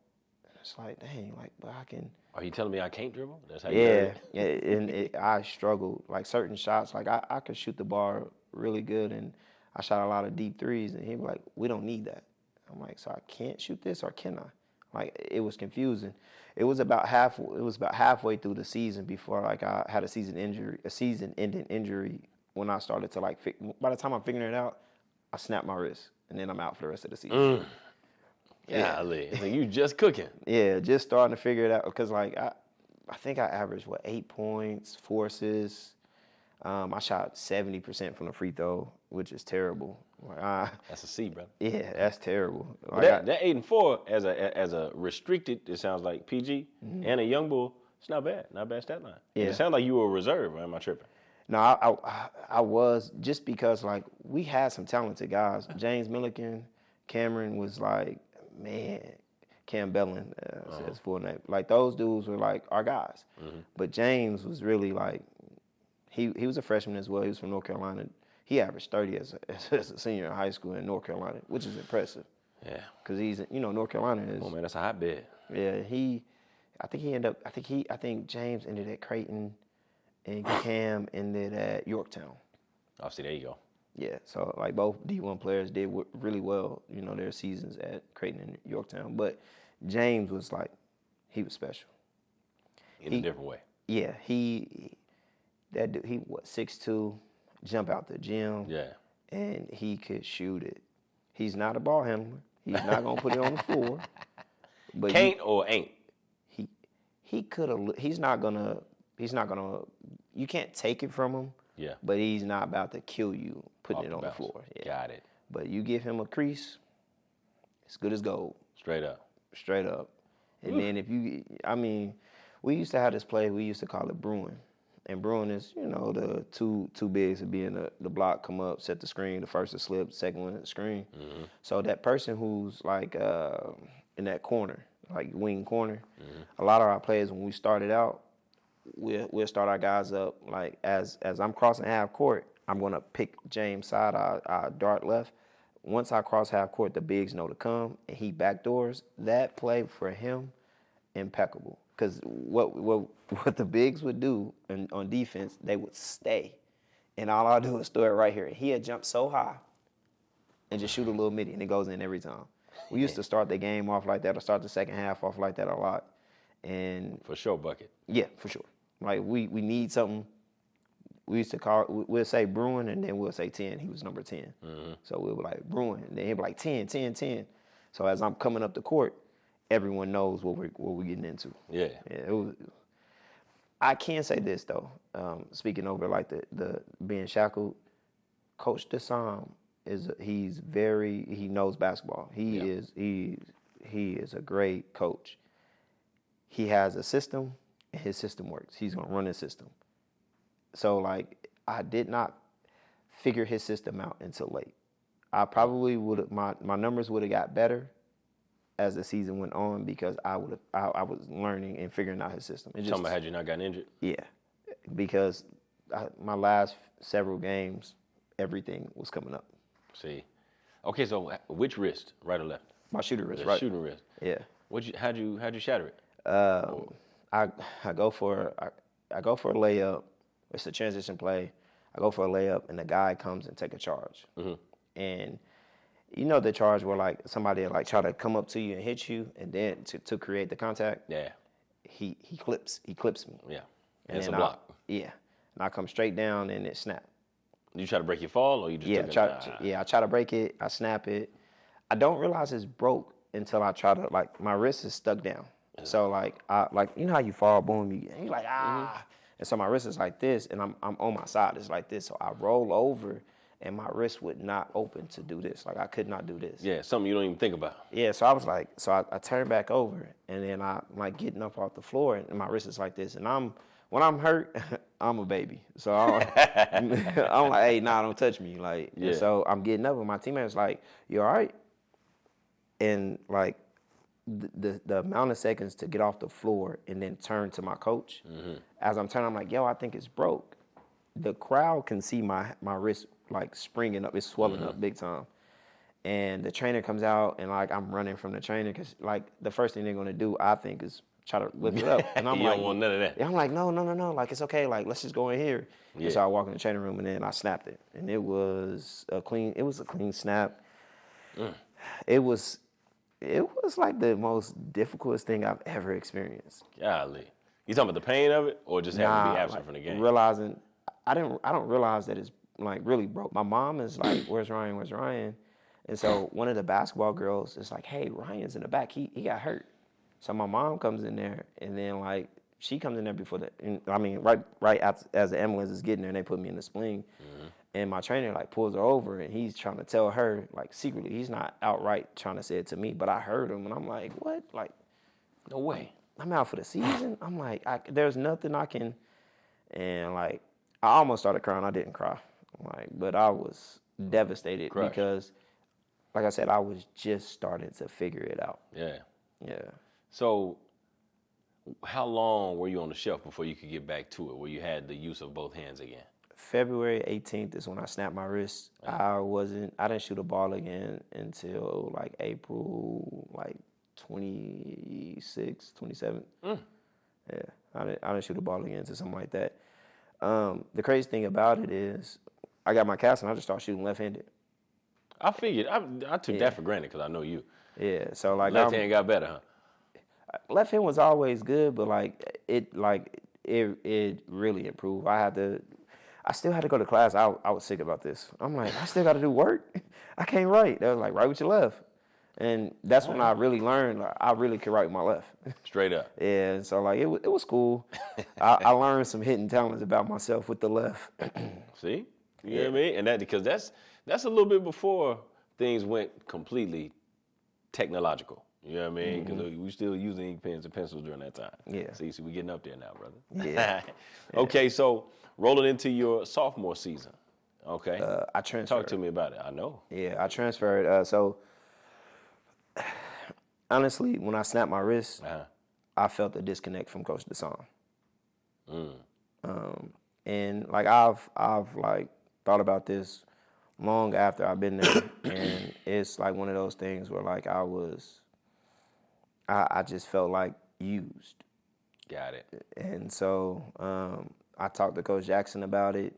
And it's like, dang, like, but I can. Are you telling me I can't dribble? That's how you yeah. And I struggled. Like certain shots, like I could shoot the ball really good, and I shot a lot of deep threes. And he'd be like, we don't need that. I'm like, so I can't shoot this, or can I? Like, it was confusing. It was about halfway through the season before, like, I had a season-ending injury. When I started to, like, by the time I'm figuring it out, I snapped my wrist, and then I'm out for the rest of the season. Golly. So you just cooking. Yeah, just starting to figure it out. Because, like, I think I averaged, 8 points, 4 assists. I shot 70% from the free throw, which is terrible. That's a C, brother. Yeah, that's terrible. Like that 8 and 4 as a restricted, it sounds like PG, and a young bull, it's not bad. Not a bad stat line. Yeah. It sounds like you were a reserve, or am I tripping? No, I was, just because, like, we had some talented guys. James Milliken, Cameron was like, man, Cam Bellin, his full name. Like, those dudes were like our guys. But James was really like, he was a freshman as well. He was from North Carolina. He averaged 30 as a senior in high school in North Carolina, which is impressive. Yeah. Because he's, you know, North Carolina is. Oh man, that's a hotbed. Yeah, I think James ended at Creighton, and Cam ended at Yorktown. Oh, see, there you go. Yeah, so like both D1 players did really well, you know, their seasons at Creighton and Yorktown. But James was like, he was special. In a different way. Yeah, he 6'2", jump out the gym. Yeah. And he could shoot it. He's not a ball handler. He's not gonna put it on the floor. But can't or ain't. He could have. He's not gonna. You can't take it from him. Yeah. But he's not about to kill you putting it on the floor. Yeah. Got it. But you give him a crease, it's good as gold. Straight up. Straight up. And then we used to have this play. We used to call it brewing. And brewing is, you know, the two bigs would be in the block, come up, set the screen. The first to slip, the second one at the screen. Mm-hmm. So that person who's like in that corner, like wing corner, a lot of our players, when we started out, we'll start our guys up like as I'm crossing half court, I'm gonna pick James' side, I dart left. Once I cross half court, the bigs know to come, and he backdoors. That play for him, impeccable. Because what the bigs would do on defense, they would stay. And all I'll do is throw it right here. He had jumped so high and just shoot a little midi, and it goes in every time. We used to start the game off like that, or start the second half off like that a lot. And for sure, bucket. Yeah, for sure. Like, we need something. we used to call, we'll say Bruin, and then we'll say 10. He was number 10. So we were like, Bruin, and then he'd be like 10, 10, 10. So as I'm coming up the court, everyone knows what we're getting into. Yeah. It was, I can say this, though, speaking over like the being shackled, Coach Desam he knows basketball. He is a great coach. He has a system, and his system works. He's gonna run his system. So like I did not figure his system out until late. I probably would my numbers would have got better as the season went on because I was learning and figuring out his system. Talking about had you not gotten injured? Yeah, because my last several games, everything was coming up. See, okay, so which wrist, right or left? My shooter wrist, The right? shooting wrist. Yeah. How'd you shatter it? I go for a layup. It's a transition play. I go for a layup, and the guy comes and take a charge. And you know the charge where like somebody like try to come up to you and hit you, and then to create the contact. Yeah. He clips me. Yeah. And it's a block. And I come straight down, and it snapped. You try to break your fall, or you just I try to break it. I snap it. I don't realize it's broke until I try to like my wrist is stuck down. So like you know how you fall, boom, you're like and so my wrist is like this, and I'm on my side. It's like this. So I roll over, and my wrist would not open to do this. Like I could not do this. Yeah, something you don't even think about. Yeah, so I was like, I turned back over, and then I'm like getting up off the floor, and my wrist is like this, and when I'm hurt, I'm a baby. So I'm like, hey, nah, don't touch me. Like, and so I'm getting up, and my teammate's like, you all right? And like the amount of seconds to get off the floor and then turn to my coach, as I'm turning, I'm like, yo, I think it's broke. The crowd can see my wrist like springing up, it's swelling up big time. And the trainer comes out, and like I'm running from the trainer because like the first thing they're gonna do, I think, is try to lift it up. And I'm you like, don't want none of that. I'm like, no, like it's okay, like let's just go in here. Yeah. And so I walk in the training room, and then I snapped it, and it was a clean snap. It was like the most difficult thing I've ever experienced. Golly. You talking about the pain of it, or just having to be absent from the game? Realizing I don't realize that it's like really broke. My mom is like, where's Ryan? And so one of the basketball girls is like, hey, Ryan's in the back. He got hurt. So my mom comes in there, and then like she comes in there before right as the ambulance is getting there, and they put me in the sling. And my trainer like pulls her over, and he's trying to tell her like secretly. He's not outright trying to say it to me, but I heard him, and I'm like, what? Like, no way. I'm out for the season. I'm like, there's nothing I can. And like, I almost started crying. I didn't cry, like, but I was devastated because, like I said, I was just starting to figure it out. Yeah. Yeah. So, how long were you on the shelf before you could get back to it, where you had the use of both hands again? February 18th is when I snapped my wrist. I didn't shoot a ball again until like April, like 26, 27. Yeah, I didn't shoot a ball again until something like that. The crazy thing about it is, I got my cast and I just started shooting left-handed. I figured I took that for granted because I know you. Yeah, so like left hand got better, huh? Left hand was always good, but it really improved. I still had to go to class. I was sick about this. I'm like, I still got to do work. I can't write. They was like, write with your left. And that's when I really learned I really could write with my left. Straight up. Yeah, and so like it was cool. I learned some hidden talents about myself with the left. See? You know what I mean? And because that's a little bit before things went completely technological. You know what I mean? Because we still using ink pens and pencils during that time. Yeah. See, we getting up there now, brother. Yeah. Okay, so rolling into your sophomore season. Okay. I transferred. Talk to me about it. I know. Yeah, I transferred. So honestly, when I snapped my wrist, I felt a disconnect from Coach Desam. And like I've like thought about this long after I've been there, and it's like one of those things where like I just felt like used. Got it. And so I talked to Coach Jackson about it,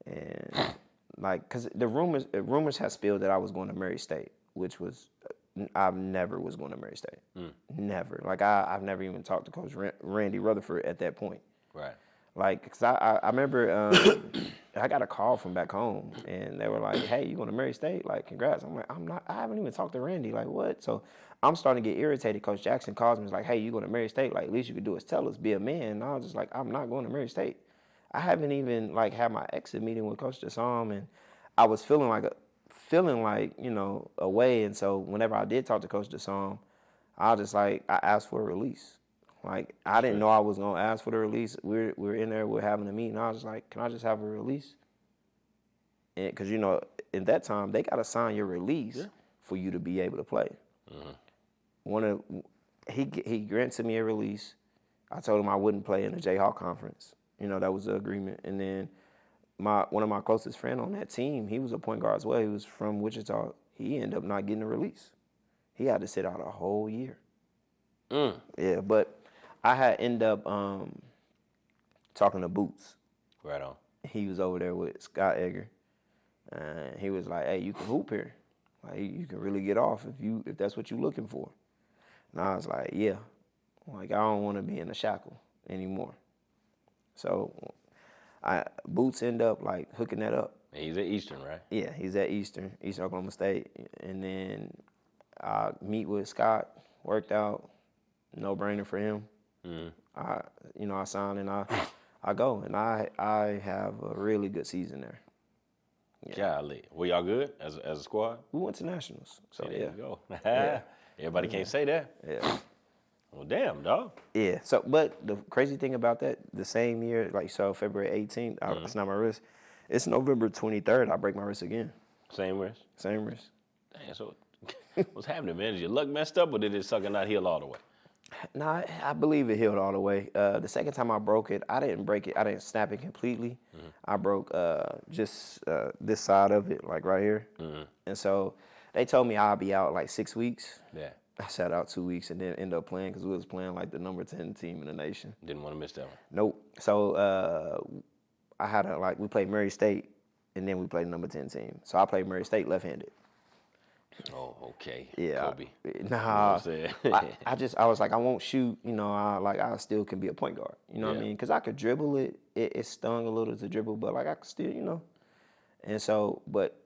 and like, cause the rumors had spilled that I was going to Murray State, which was I never was going to Murray State. Never. Like I've never even talked to Coach Randy Rutherford at that point. Right. Like, cause I remember I got a call from back home, and they were like, "Hey, you going to Murray State? Like, congrats." I'm like, "I'm not. I haven't even talked to Randy. Like, what?" So I'm starting to get irritated. Coach Jackson calls me, he's like, "Hey, you going to Murray State? Like, at least you could do is tell us, be a man." And I was just like, "I'm not going to Murray State." I haven't even like had my exit meeting with Coach Desam, and I was feeling like away. And so whenever I did talk to Coach Desam, I was just like, I asked for a release. Like, I didn't know I was gonna ask for the release. We're in there, we're having a meeting. I was just like, can I just have a release? And because in that time they gotta sign your release for you to be able to play. He granted me a release. I told him I wouldn't play in the Jayhawk conference. That was the agreement. And then one of my closest friends on that team, he was a point guard as well. He was from Wichita. He ended up not getting a release. He had to sit out a whole year. Yeah, but I had ended up talking to Boots. Right on. He was over there with Scott Egger, and he was like, "Hey, you can hoop here. Like, you can really get off if that's what you're looking for." And I was like, "Yeah, like I don't want to be in the shackle anymore." So Boots ended up like hooking that up. And he's at Eastern, right? Yeah, he's at Eastern Oklahoma State, and then I meet with Scott. Worked out, no brainer for him. I sign and I go, and I have a really good season there. Yeah. Golly. Were y'all good as a squad? We went to nationals, so there yeah. you go. Yeah. Everybody can't say that. Yeah. Well, damn, dog. Yeah. So, but the crazy thing about that, the same year, like February 18th, I snapped my wrist. It's November 23rd. I break my wrist again. Same wrist. Same wrist. Damn. So, what's happening, man? Is your luck messed up, or did it suck and not heal all the way? Nah, I believe it healed all the way. The second time I broke it, I didn't break it. I didn't snap it completely. I broke just this side of it, like right here. And so they told me I'll be out like 6 weeks. Yeah. I sat out 2 weeks and then ended up playing because we was playing like the number 10 team in the nation. Didn't want to miss that one. Nope. So I had we played Murray State and then we played the number 10 team. So I played Murray State left-handed. Oh, okay. Yeah. Kobe. Nah. You know I was like, I won't shoot. I still can be a point guard. You know what I mean? Because I could dribble it. It stung a little to dribble, but like I could still, And so, but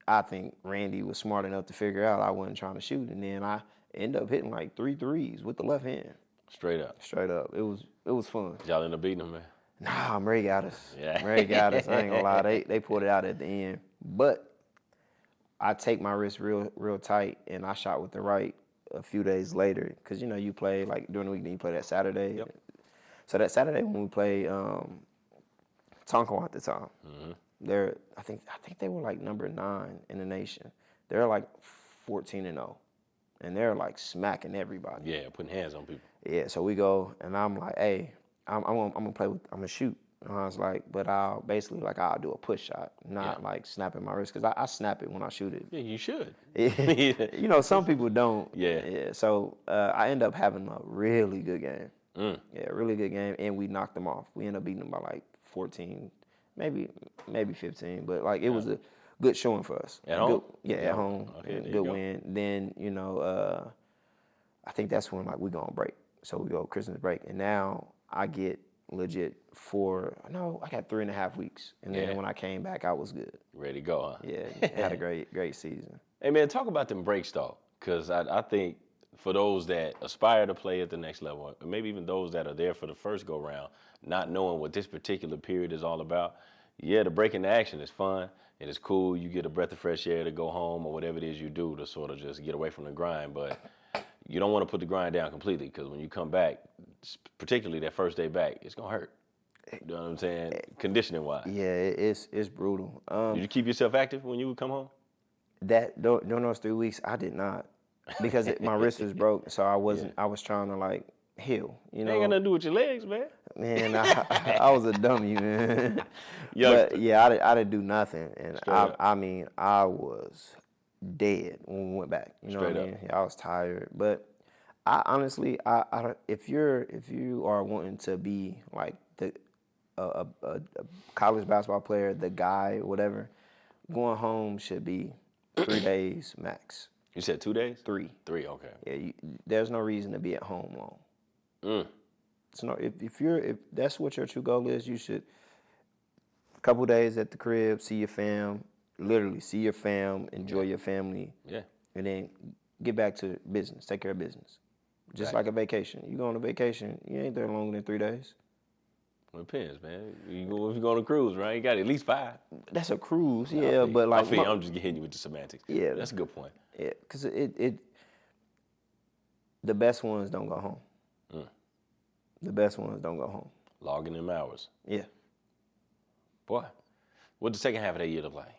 I think Randy was smart enough to figure out I wasn't trying to shoot, and then I ended up hitting like 3 threes with the left hand. Straight up. Straight up. It was fun. Y'all end up beating them, man. Nah, Murray got us. Yeah. Murray got us. I ain't gonna lie. They pulled it out at the end. But I take my wrist real tight, and I shot with the right a few days later. Because, you play, like, during the week, then you play that Saturday. Yep. So that Saturday when we played Tonko at the time, I think they were, like, number 9 in the nation. They're, like, 14-0. And they're, like, smacking everybody. Yeah, putting hands on people. Yeah, so we go, and I'm like, hey, I'm gonna play with, I'm gonna shoot. And I was like, but I'll do a push shot, not like snapping my wrist, because I snap it when I shoot it. Yeah, you should. Some people don't. Yeah. Yeah. So I end up having a really good game. Yeah, a really good game, and we knocked them off. We ended up beating them by like 14, maybe 15, but like it was a good showing for us. At home? At home. Okay, Good win. Then, I think that's when like we go on break. So we go Christmas break, and now I get legit I got 3.5 weeks. And then when I came back, I was good. Ready to go, huh? Yeah, had a great season. Hey, man, talk about them breaks, though, because I think for those that aspire to play at the next level, or maybe even those that are there for the first go-round, not knowing what this particular period is all about, the break into action is fun, and it's cool. You get a breath of fresh air to go home or whatever it is you do to sort of just get away from the grind, but you don't want to put the grind down completely, because when you come back, particularly that first day back, it's going to hurt. You know what I'm saying? Conditioning-wise. Yeah, it's brutal. Did you keep yourself active when you would come home? During those 3 weeks, I did not, because my wrist was broke, so I wasn't. I was trying to like heal. Ain't got nothing to do with your legs, man. Man, I was a dummy, man. But yeah, I didn't do nothing, and I was dead when we went back. You know what I mean? Yeah, I was tired, but I honestly, if you are wanting to be like a college basketball player, the guy, whatever, going home should be 3 days max. You said 2 days? 3. 3, okay. Yeah, there's no reason to be at home long. So if that's what your true goal is, you should a couple days at the crib, see your fam, literally see your fam, enjoy your family, and then get back to business, take care of business. Just like a vacation. You go on a vacation, you ain't there longer than 3 days. Well, it depends, man. If you go on a cruise, right? You got at least 5. That's a cruise, yeah, but like I'm just hitting you with the semantics. Yeah, that's a good point. Yeah, because the best ones don't go home. The best ones don't go home. Logging them hours. Yeah. Boy, what the second half of that year look like?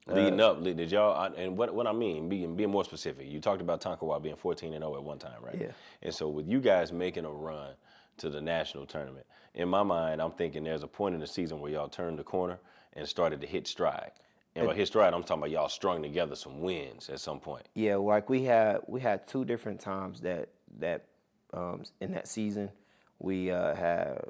Leading up, did y'all? And what I mean, being more specific, you talked about Tonkawa being 14-0 at one time, right? Yeah. And so with you guys making a run to the national tournament, in my mind, I'm thinking there's a point in the season where y'all turned the corner and started to hit stride. And by hit stride, I'm talking about y'all strung together some wins at some point. Yeah, like we had 2 different times that in that season we had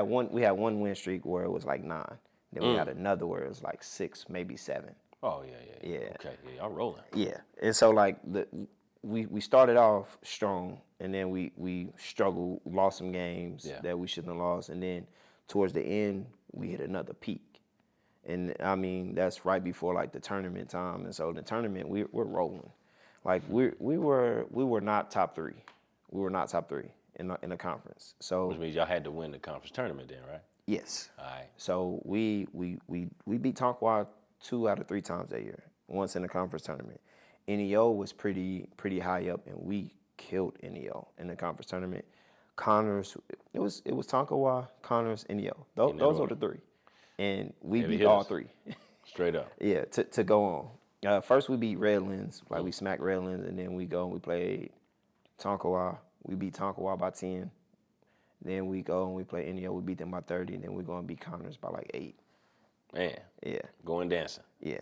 one win streak where it was like 9. Then we had another where it was like 6, maybe 7. Oh yeah. Okay, yeah, y'all rolling. Yeah, and so like we started off strong, and then we struggled, lost some games that we shouldn't have lost, and then towards the end we hit another peak. And I mean that's right before like the tournament time, and so the tournament we're rolling, like we were not top 3, we were not top 3 in the conference. So which means y'all had to win the conference tournament then, right? Yes. All right. So we beat Tonkawa 2 out of 3 times that year. Once in the conference tournament. NEO was pretty high up, and we killed NEO in the conference tournament. Connors, it was Tonkawa, Connors, NEO. Those are the 3, and we beat all 3. Straight up. Yeah. To go on. First we beat Redlands, like we smacked Redlands, and then we go and we played Tonkawa. We beat Tonkawa by 10. Then we go and we play NEO. We beat them by 30. And then we go and beat Connors by like 8. Man. Yeah. Going dancing. Yeah.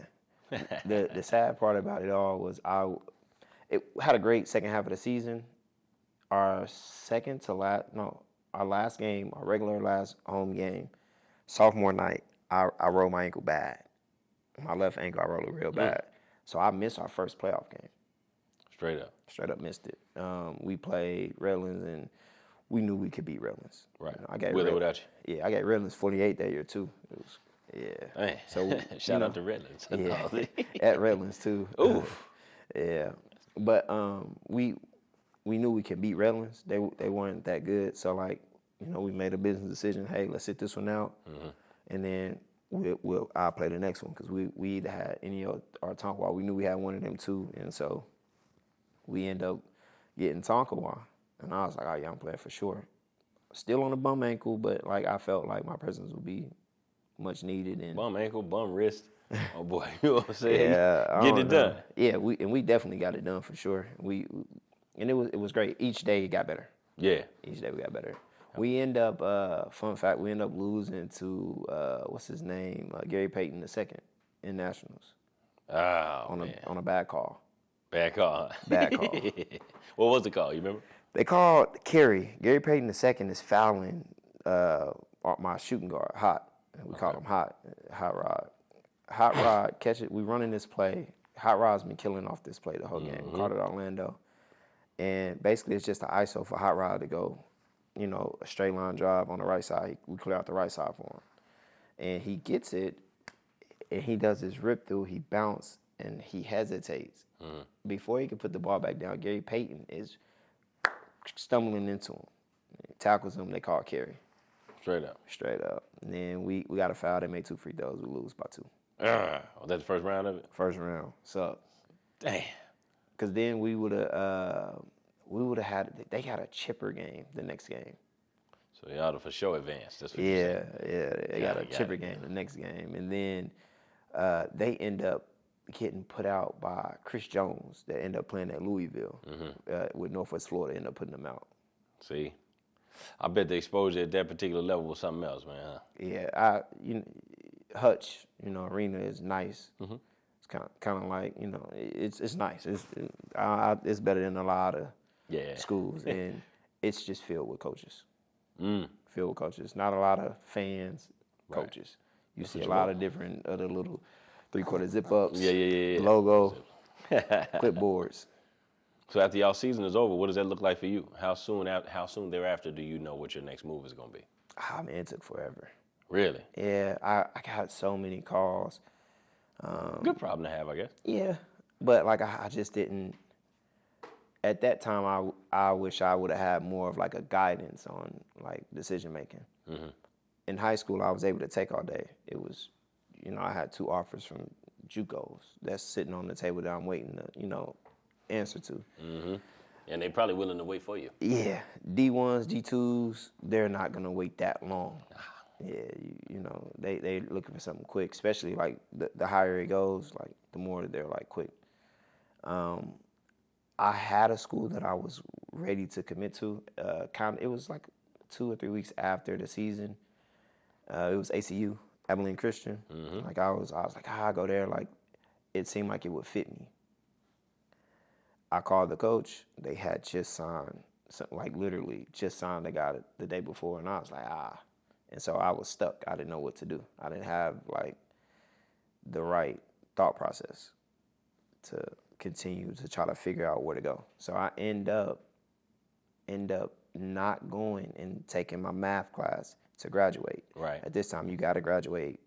The sad part about it all was it had a great second half of the season. Our last game, our regular last home game, sophomore night, I rolled my ankle bad. My left ankle, I rolled it real bad. So I missed our first playoff game. Straight up. Straight up missed it. We played Redlands, and we knew we could beat Redlands. Right. I got with or without you? Yeah, I got Redlands 48 that year too. It was, Man. So shout out to Redlands. Yeah, at Redlands too. Oof. Yeah, but we knew we could beat Redlands. They weren't that good. So like, we made a business decision. Hey, let's sit this one out, and then I'll play the next one because we either had NEO or Tonkawa. We knew we had one of them too, and so we end up getting Tonkawa. And I was like, oh, yeah, I'm playing for sure. Still on a bum ankle, but like I felt like my presence would be much needed. And bum ankle, bum wrist. Oh boy, you know what I'm saying? Yeah, get it done. Yeah, we definitely got it done for sure. And it was great. Each day it got better. Yeah. Each day we got better. We end up fun fact, we end up losing to what's his name, Gary Payton II in nationals. Oh, on a bad call. Bad call. Bad call. What was the call? You remember? They called Gary Payton II is fouling my shooting guard, Hot. We call him Hot Rod. Hot Rod catch it. We running this play. Hot Rod's been killing off this play the whole game. We called it Orlando, and basically it's just an ISO for Hot Rod to go, a straight line drive on the right side. We clear out the right side for him, and he gets it, and he does his rip through. He bounce and he hesitates before he can put the ball back down. Gary Payton is stumbling into him. He tackles him. They call it carry. Straight up. And then we got a foul. They made 2 free throws. We lose by 2. Was that the first round of it? First round. So. Damn. Because then we would have had. They had a chipper game the next game. So y'all for sure advanced. That's what Yeah. They got a chipper game the next game, and then they end up getting put out by Chris Jones that ended up playing at Louisville with Northwest Florida. Ended up putting them out. See, I bet the exposure at that particular level was something else, man. Huh? Yeah, Hutch, arena is nice. It's kind of like, it's nice. It's better than a lot of schools, and it's just filled with coaches. Filled with coaches, not a lot of fans. Coaches. You see a lot of different other little 3/4 zip ups. Yeah. Logo, clipboards. So after y'all season is over, what does that look like for you? How soon thereafter do you know what your next move is gonna be? Ah, man, it took forever. Really? Yeah, I got so many calls. Good problem to have, I guess. Yeah, but like I just didn't. At that time, I wish I would have had more of like a guidance on like decision making. In high school, I was able to take all day. It was, I had 2 offers from JUCOs that's sitting on the table that I'm waiting to, answer to. And they probably willing to wait for you. Yeah, D1s, D2s, they're not gonna wait that long. Yeah, they looking for something quick, especially like the higher it goes, like the more they're like quick. I had a school that I was ready to commit to. It was like 2 or 3 weeks after the season. It was ACU, Abilene Christian. Like I was like, I go there. Like it seemed like it would fit me. I called the coach. They had just signed, like literally just signed. They got it the day before, and I was like, and so I was stuck. I didn't know what to do. I didn't have like the right thought process to continue to try to figure out where to go. So I end up not going and taking my math class to graduate. Right. At this time, you got to graduate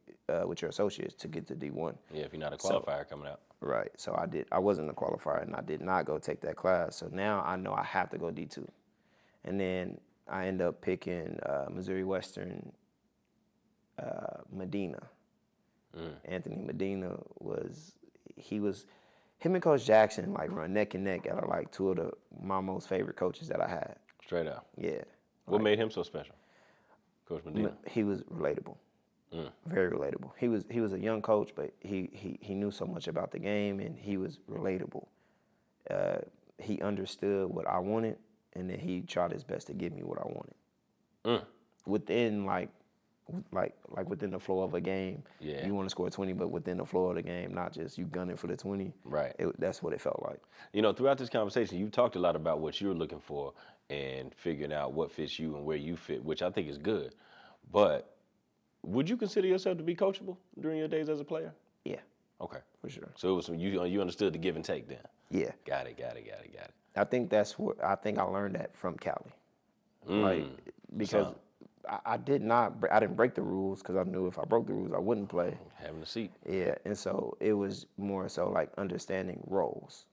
with your associates to get to D1. Yeah, if you're not a qualifier coming out. Right. So I wasn't a qualifier, and I did not go take that class. So now I know I have to go D2. And then I end up picking Missouri Western Medina. Anthony Medina him and Coach Jackson like run neck and neck out of like 2 of my most favorite coaches that I had. Straight up. Yeah. What made him so special, Coach Medina? He was relatable. Very relatable. He was a young coach, but he knew so much about the game, and he was relatable. He understood what I wanted, and then he tried his best to give me what I wanted. Within within the flow of a game. Yeah. You want to score 20, but within the flow of the game, not just you gunning for the 20. Right. That's what it felt like. Throughout this conversation, you talked a lot about what you're looking for and figuring out what fits you and where you fit, which I think is good. But would you consider yourself to be coachable during your days as a player? Yeah. Okay. For sure. So it was you understood the give and take then? Yeah. Got it. I think I learned that from Cali. Like, because I didn't break the rules, because I knew if I broke the rules, I wouldn't play. Having a seat. Yeah, and so it was more so like understanding roles.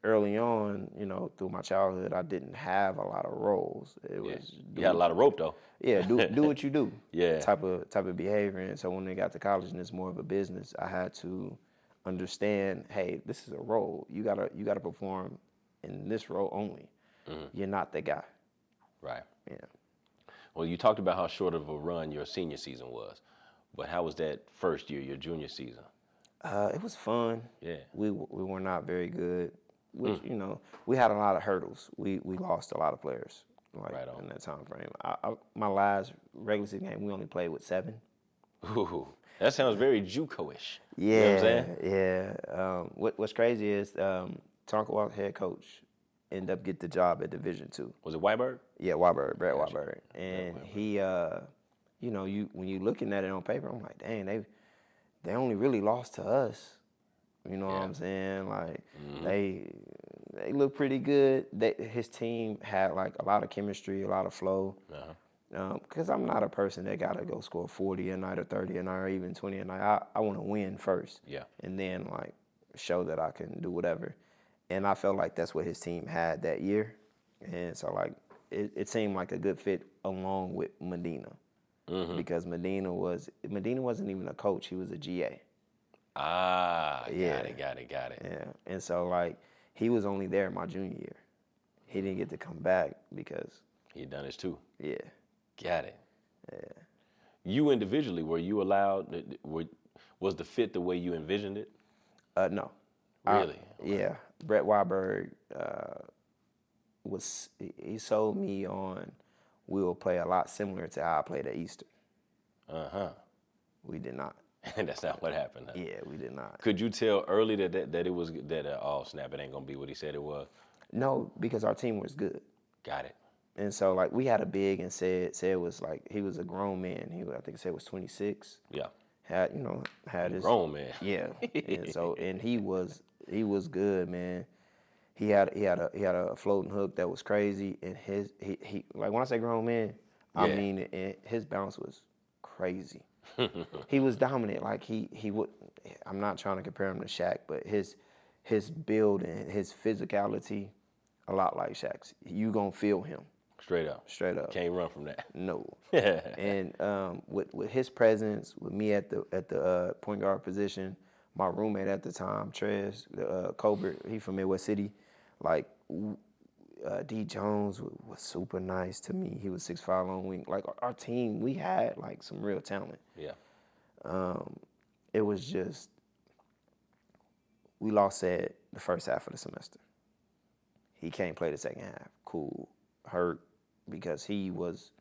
Early on, through my childhood, I didn't have a lot of roles. It was you had a lot of rope though. Yeah, do what you do. Yeah. Type of behavior. And so when they got to college and it's more of a business, I had to understand, hey, this is a role. You gotta perform in this role only. You're not the guy. Right. Yeah. Well, you talked about how short of a run your senior season was, but how was that first year, your junior season? It was fun. Yeah. We were not very good. Which we had a lot of hurdles. We lost a lot of players in that time frame. My last regular season game, we only played with 7. Ooh, that sounds very JUCO-ish. Yeah, you know what I'm saying? Yeah. What's crazy is Tonka head coach ended up getting the job at Division II. Was it Weiberg? Yeah, Brett Weiberg, and he, when you looking at it on paper, I'm like, dang, they only really lost to us. You know what I'm saying? Like they look pretty good. His team had like a lot of chemistry, a lot of flow. Because I'm not a person that gotta go score 40 a night or 30 a night or even 20 a night. I want to win first. Yeah. And then like show that I can do whatever. And I felt like that's what his team had that year. And so like it seemed like a good fit along with Medina. Because Medina wasn't even a coach, he was a GA. Got it. Yeah, and so like he was only there my junior year. He didn't get to come back because he had done his 2. Yeah. Got it. Yeah. You individually, were you allowed? Was the fit the way you envisioned it? No. Really? Yeah. Brett Weiberg he sold me on we will play a lot similar to how I played at Eastern. We did not. And that's not what happened. Huh? Yeah, we did not. Could you tell early that it was oh snap, it ain't gonna be what he said it was? No, because our team was good. Got it. And so like we had a big and said was like he was a grown man. I think said was 26. Yeah. Had his grown man. Yeah. And so he was good, man. he had a floating hook that was crazy, and he like when I say grown man, I mean it, his bounce was crazy. He was dominant. Like he would. I'm not trying to compare him to Shaq, but his build and his physicality, a lot like Shaq's. You gonna feel him. Straight up. Straight up. Can't run from that. No. And with his presence, with me at the point guard position, my roommate at the time, Trez, Colbert, he from Midwest City, like D Jones was super nice to me. He was 6'5" long wing. Like our team, we had like some real talent. Yeah. It was just we lost Ed the first half of the semester. He can't play the second half. Cool. Hurt because he was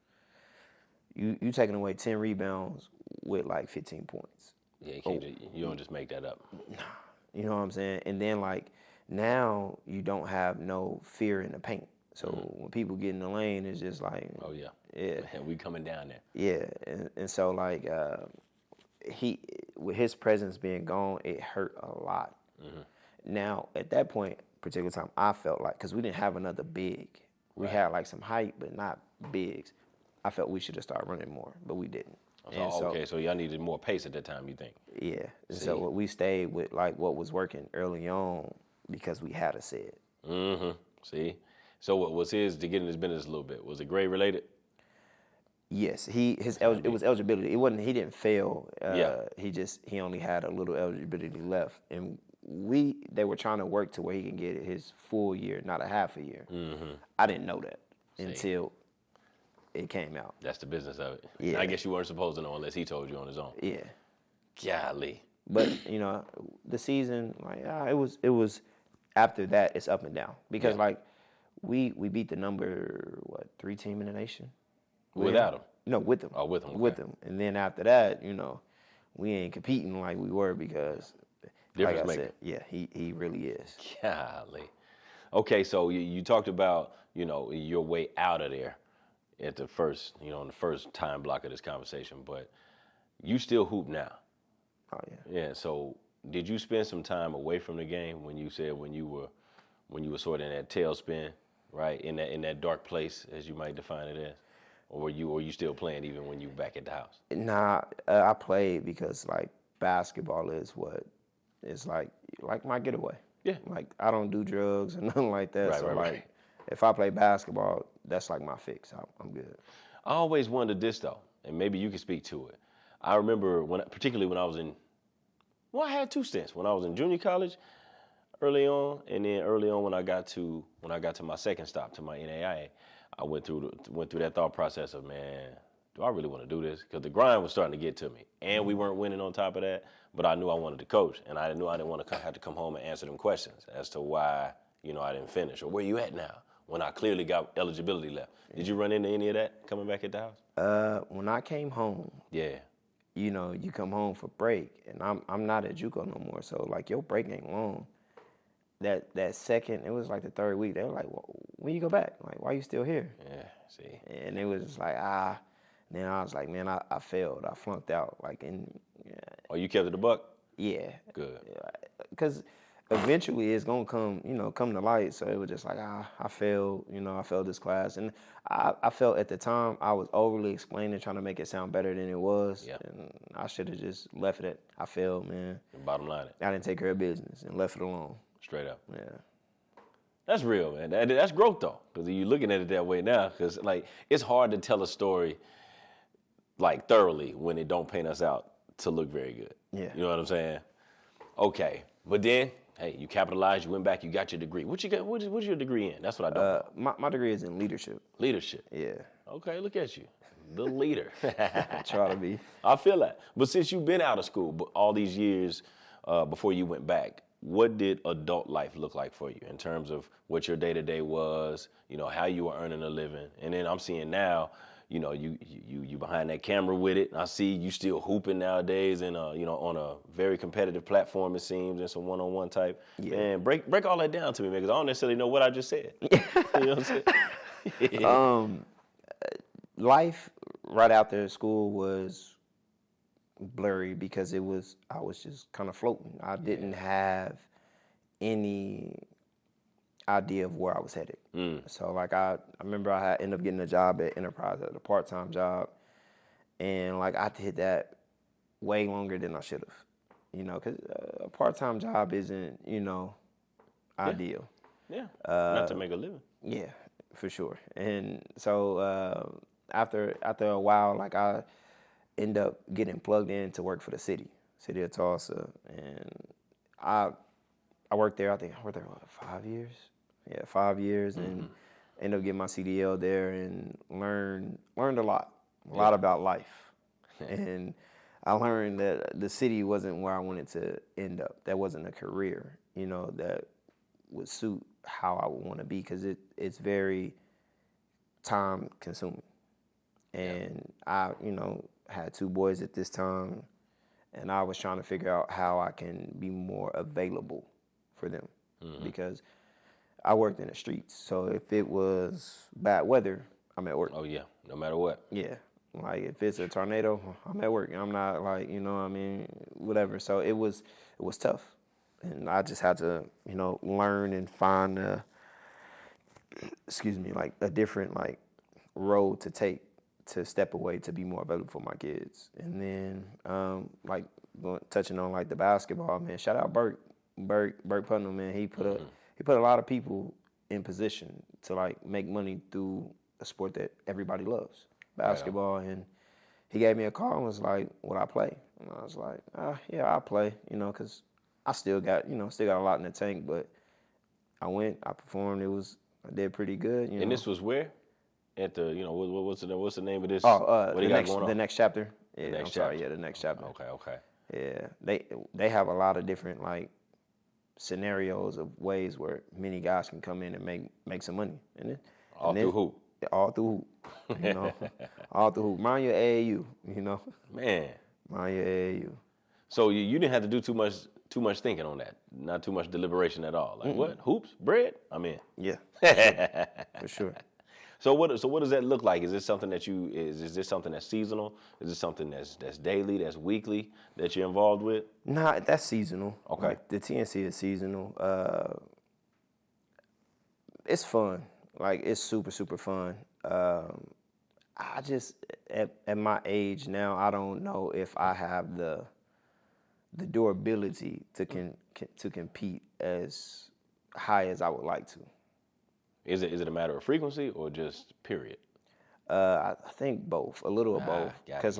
you taking away 10 rebounds with like 15 points. Yeah, you don't just make that up. You know what I'm saying? And then like now you don't have no fear in the paint. So when people get in the lane, it's just like, oh yeah, yeah, we coming down there. Yeah, and so like he with his presence being gone, it hurt a lot. Now at that point, particular time, I felt like because we didn't have another big, we had like some height but not bigs. I felt we should have started running more, but we didn't. So y'all needed more pace at that time, you think? Yeah. And so we stayed with like what was working early on because we had a set. See? So what was his to get in his business a little bit? Was it grade related? Yes. It was eligibility. It wasn't he didn't fail. He only had a little eligibility left. And they were trying to work to where he can get his full year, not a half a year. I didn't know that until it came out. That's the business of it. Yeah. I guess you weren't supposed to know unless he told you on his own. Yeah. Golly. But you know, the season, like it was after that it's up and down because like we beat the number 3 team in the nation without him. No, with them. Oh, with them. Okay. With them, and then after that, you know, we ain't competing like we were because, difference like I maker. said, yeah, he really is. Golly. Okay, so you talked about your way out of there at the first in the first time block of this conversation, but you still hoop now. Oh yeah. Yeah. So did you spend some time away from the game when you said when you were sort of in that tailspin, right, in that dark place as you might define it as, or were you still playing even when you were back at the house? Nah, I played because like basketball is what is like my getaway. Yeah. Like I don't do drugs or nothing like that. Right, so right, like right. if I play basketball, that's like my fix. I'm good. I always wondered this though, and maybe you can speak to it. I remember particularly when I was I had 2 stints. When I was in junior college, early on, and then early on when I got to my second stop to my NAIA, I went through that thought process of, man, do I really want to do this? Because the grind was starting to get to me, and we weren't winning on top of that. But I knew I wanted to coach, and I knew I didn't want to have to come home and answer them questions as to why I didn't finish or where you at now when I clearly got eligibility left. Did you run into any of that coming back at the house? When I came home, Yeah. you come home for break, and I'm not at JUCO no more, so like your break ain't long. That second, it was like the 3rd week. They were like, well, when you go back? Like, why you still here? Yeah. See. And it was just like Then I was like, man, I failed. I flunked out. Like Oh, you kept it a buck? Yeah. Good. Because eventually it's gonna come to light. So it was just like I failed. I failed this class, and I felt at the time I was overly explaining, trying to make it sound better than it was. Yeah. And I should have just left it at I failed, man. Bottom line. I didn't take care of business and left it alone. Straight up. Yeah. That's real, man. That's growth though, because you're looking at it that way now. Because like it's hard to tell a story like thoroughly when it don't paint us out to look very good. Yeah. You know what I'm saying? Okay, but then hey, you capitalized. You went back. You got your degree. What you got? What's your degree in? That's what I don't know. My degree is in leadership. Leadership. Yeah. Okay, look at you, the leader. I try to be. I feel that. But since you've been out of school all these years before you went back, what did adult life look like for you in terms of what your day-to-day was, how you were earning a living? And then I'm seeing now, you behind that camera with it. I see you still hooping nowadays and, on a very competitive platform, it seems, and some one-on-one type. Yeah. And break all that down to me, man, because I don't necessarily know what I just said. You know what I'm saying? Life right after school was blurry because I was just kind of floating. I didn't have any idea of where I was headed. So like I remember I had ended up getting a job at Enterprise, a part-time job, and like I did that way longer than I should have, because a part-time job isn't, ideal. Yeah. Not to make a living. Yeah, for sure. And so after a while, like I end up getting plugged in to work for the city of Tulsa, and I worked there. I think I worked there 5 years. Yeah, 5 years, and ended up getting my CDL there and learned a lot about life. And I learned that the city wasn't where I wanted to end up. That wasn't a career, that would suit how I would want to be, because it's very time consuming. And I, had 2 boys at this time, and I was trying to figure out how I can be more available for them, because I worked in the streets. So if it was bad weather, I'm at work. Oh yeah, no matter what. Yeah. Like if it's a tornado, I'm at work. I'm not like, whatever. So it was tough. And I just had to, learn and find like a different like road to take to step away to be more available for my kids. And then like touching on like the basketball, man, shout out Burt Putnam, man. He put a lot of people in position to like make money through a sport that everybody loves, basketball. Right. And he gave me a call and was like, "Would I play?" And I was like, "Yeah, I'll play," because I still got a lot in the tank. But I went, I performed. I did pretty good. And this was where? At the, what's the name of this? What do you got going on? The next chapter. Yeah, the next chapter. Okay. Yeah, they have a lot of different like scenarios of ways where many guys can come in and make some money. All through hoop. All through hoop. All through hoop. Mind your AAU, Man. Mind your AAU. So you didn't have to do too much thinking on that. Not too much deliberation at all. Like what? Hoops? Bread? I'm in. Yeah. For sure. So what does that look like? Is this something that is this something that's seasonal? Is this something that's daily, that's weekly, that you're involved with? Nah, that's seasonal. Okay. Like, the TNC is seasonal. It's fun. Like, it's super, super fun. I just at my age now, I don't know if I have the durability to compete as high as I would like to. Is it a matter of frequency or just period? I think both, a little of both. Because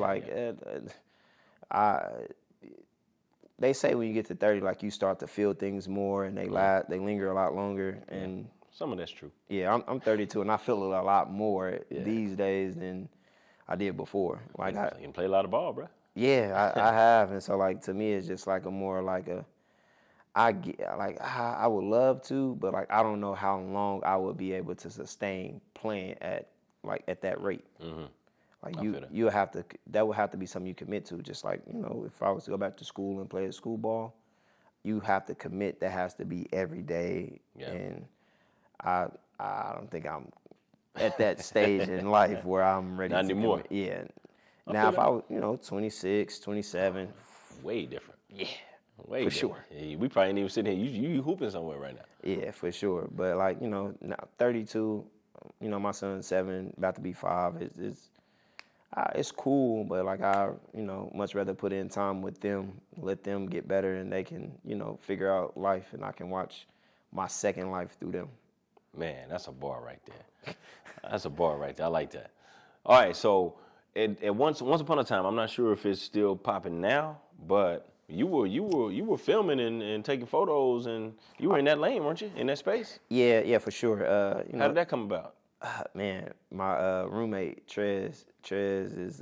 they say when you get to 30, like you start to feel things more, and they linger a lot longer. And some of that's true. Yeah, I'm 32, and I feel it a lot more these days than I did before. Like you can play a lot of ball, bro. Yeah, I have, and so like to me, it's just like I would love to, but like I don't know how long I would be able to sustain playing at that rate. Mm-hmm. Like that would have to be something you commit to. Just like, if I was to go back to school and play school ball, you have to commit. That has to be every day. Yeah. And I don't think I'm at that stage in life where I'm ready. Not anymore. Commit. Yeah. Now if I was 26, 27, way different. Yeah. Way for different. Sure. Yeah, we probably ain't even sitting here. You hooping somewhere right now. Yeah, for sure. But like, now 32, my son's 7, about to be 5. It's cool, but like I, much rather put in time with them, let them get better, and they can, figure out life, and I can watch my second life through them. Man, that's a bar right there. That's a bar right there. I like that. All right, so at once upon a time, I'm not sure if it's still popping now, but you were filming and taking photos, and you were in that lane, weren't you? In that space? Yeah, for sure. How did that come about? Man, my roommate Trez is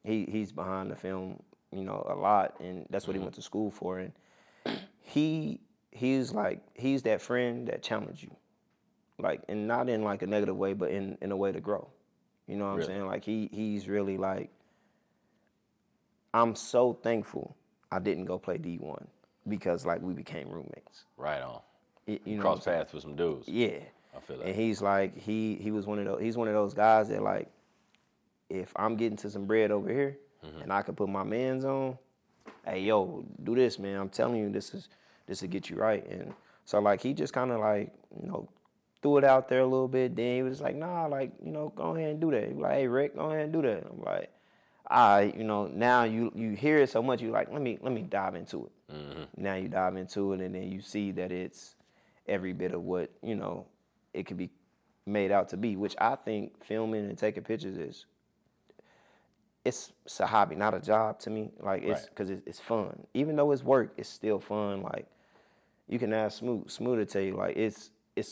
he's behind the film, a lot, and that's what he went to school for. And he's that friend that challenged you, like, and not in like a negative way, but in a way to grow. You know what I'm saying? Like he's really like, I'm so thankful I didn't go play D1 because like we became roommates. Right on. You cross paths with some dudes. Yeah. I feel that. And he's like he was one of those guys that like, if I'm getting to some bread over here and I can put my mans on, hey yo, do this, man. I'm telling you, this will get you right. And So like he just kind of like, you know, threw it out there a little bit. Then he was like, nah, like, you know, go ahead and do that. He was like, hey Rick, go ahead and do that. I'm like, you know, now you hear it so much, you like, let me dive into it. Now you dive into it, and then you see that it's every bit of what, you know, it could be made out to be, which I think filming and taking pictures it's a hobby, not a job to me. Like it's because it's fun. Even though it's work, it's still fun. Like you can ask Smoot to tell you, like it's a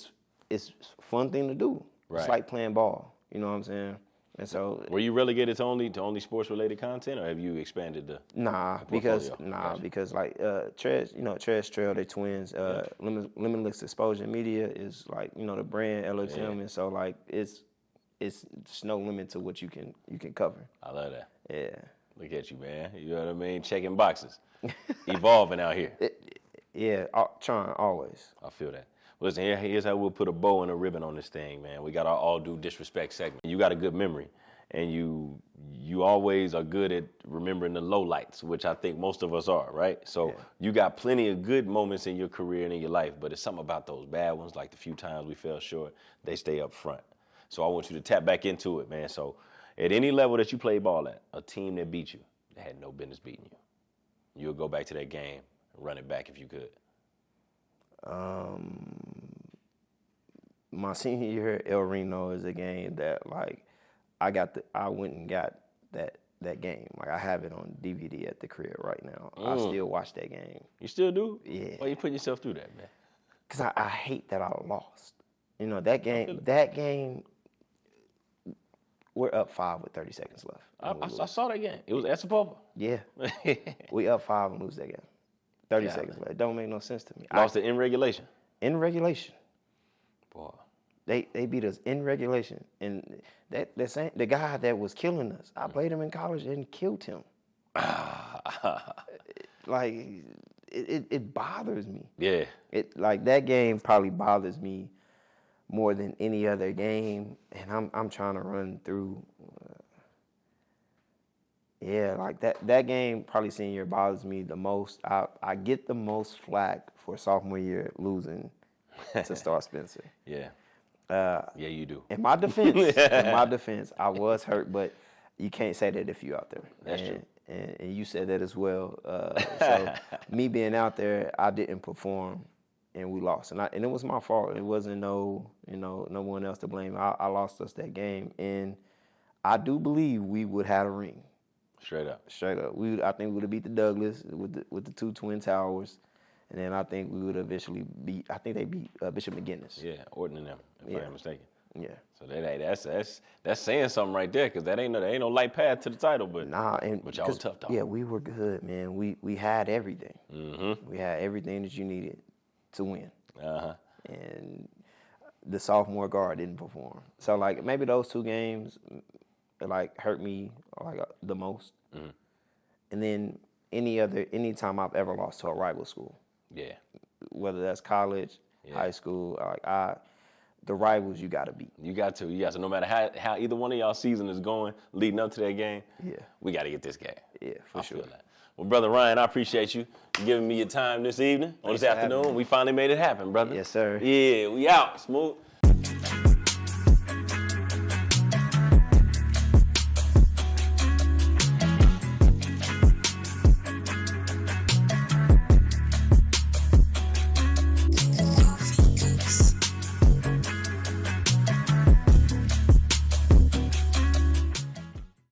fun thing to do. Right. It's like playing ball. You know what I'm saying? And so, were you relegated to only sports related content, or have you expanded the? Because like Tresh Trail, they're twins. Limitless Exposure Media is like, you know, the brand LXM, and so like it's no limit to what you can cover. I love that. Yeah. Look at you, man. You know what I mean? Checking boxes, evolving out here. Trying always. I feel that. Listen, here's how we'll put a bow and a ribbon on this thing, man. We got our all due disrespect segment. You got a good memory, and you always are good at remembering the lowlights, which I think most of us are, right? So you got plenty of good moments in your career and in your life, but it's something about those bad ones, like the few times we fell short, they stay up front. So I want you to tap back into it, man. So at any level that you play ball at, a team that beat you, that had no business beating you, you'll go back to that game and run it back if you could. My senior year at El Reno is a game that like I went and got that game. Like I have it on DVD at the crib right now. I still watch that game. You still do? Yeah. Why you putting yourself through that, man? Cause I hate that I lost. You know, that game we're up 5 with 30 seconds left. I saw that game. It was at Sepulveda. Yeah. We up 5 and lose that game. 30 seconds left. It don't make no sense to me. Lost it in regulation. In regulation. Boy. They beat us in regulation. And the guy that was killing us, I played him in college and killed him. Like it bothers me. Yeah. Like that game probably bothers me more than any other game, and I'm trying to run through. Like that game probably senior year bothers me the most. I get the most flack for sophomore year losing to Star Spencer. Yeah. Yeah, you do. In my defense, I was hurt, but you can't say that if you're out there. That's true. And you said that as well. So me being out there, I didn't perform, and we lost. And it was my fault. It wasn't no one else to blame. I lost us that game, and I do believe we would have a ring. Straight up. I think we would have beat the Douglas with the 2 Twin Towers. And then I think we would eventually beat. I think they beat Bishop McGinnis. Yeah, Orton and them, if I'm not mistaken. Yeah. So that's saying something right there, because there ain't no light path to the title, but but y'all was tough though. Yeah, we were good, man. We had everything. Mm-hmm. We had everything that you needed to win. Uh-huh. And the sophomore guard didn't perform. So like maybe those 2 games like hurt me like the most. Mm-hmm. And then any time I've ever lost to a rival school. Yeah. Whether that's college, high school, the rivals you got to beat. You got to. So no matter how either one of y'all season is going leading up to that game, we got to get this game. Yeah, for sure. Feel that. Well, Brother Ryan, I appreciate you giving me your time this evening, or this afternoon. We finally made it happen, brother. Yes, sir. Yeah, we out. Smooth.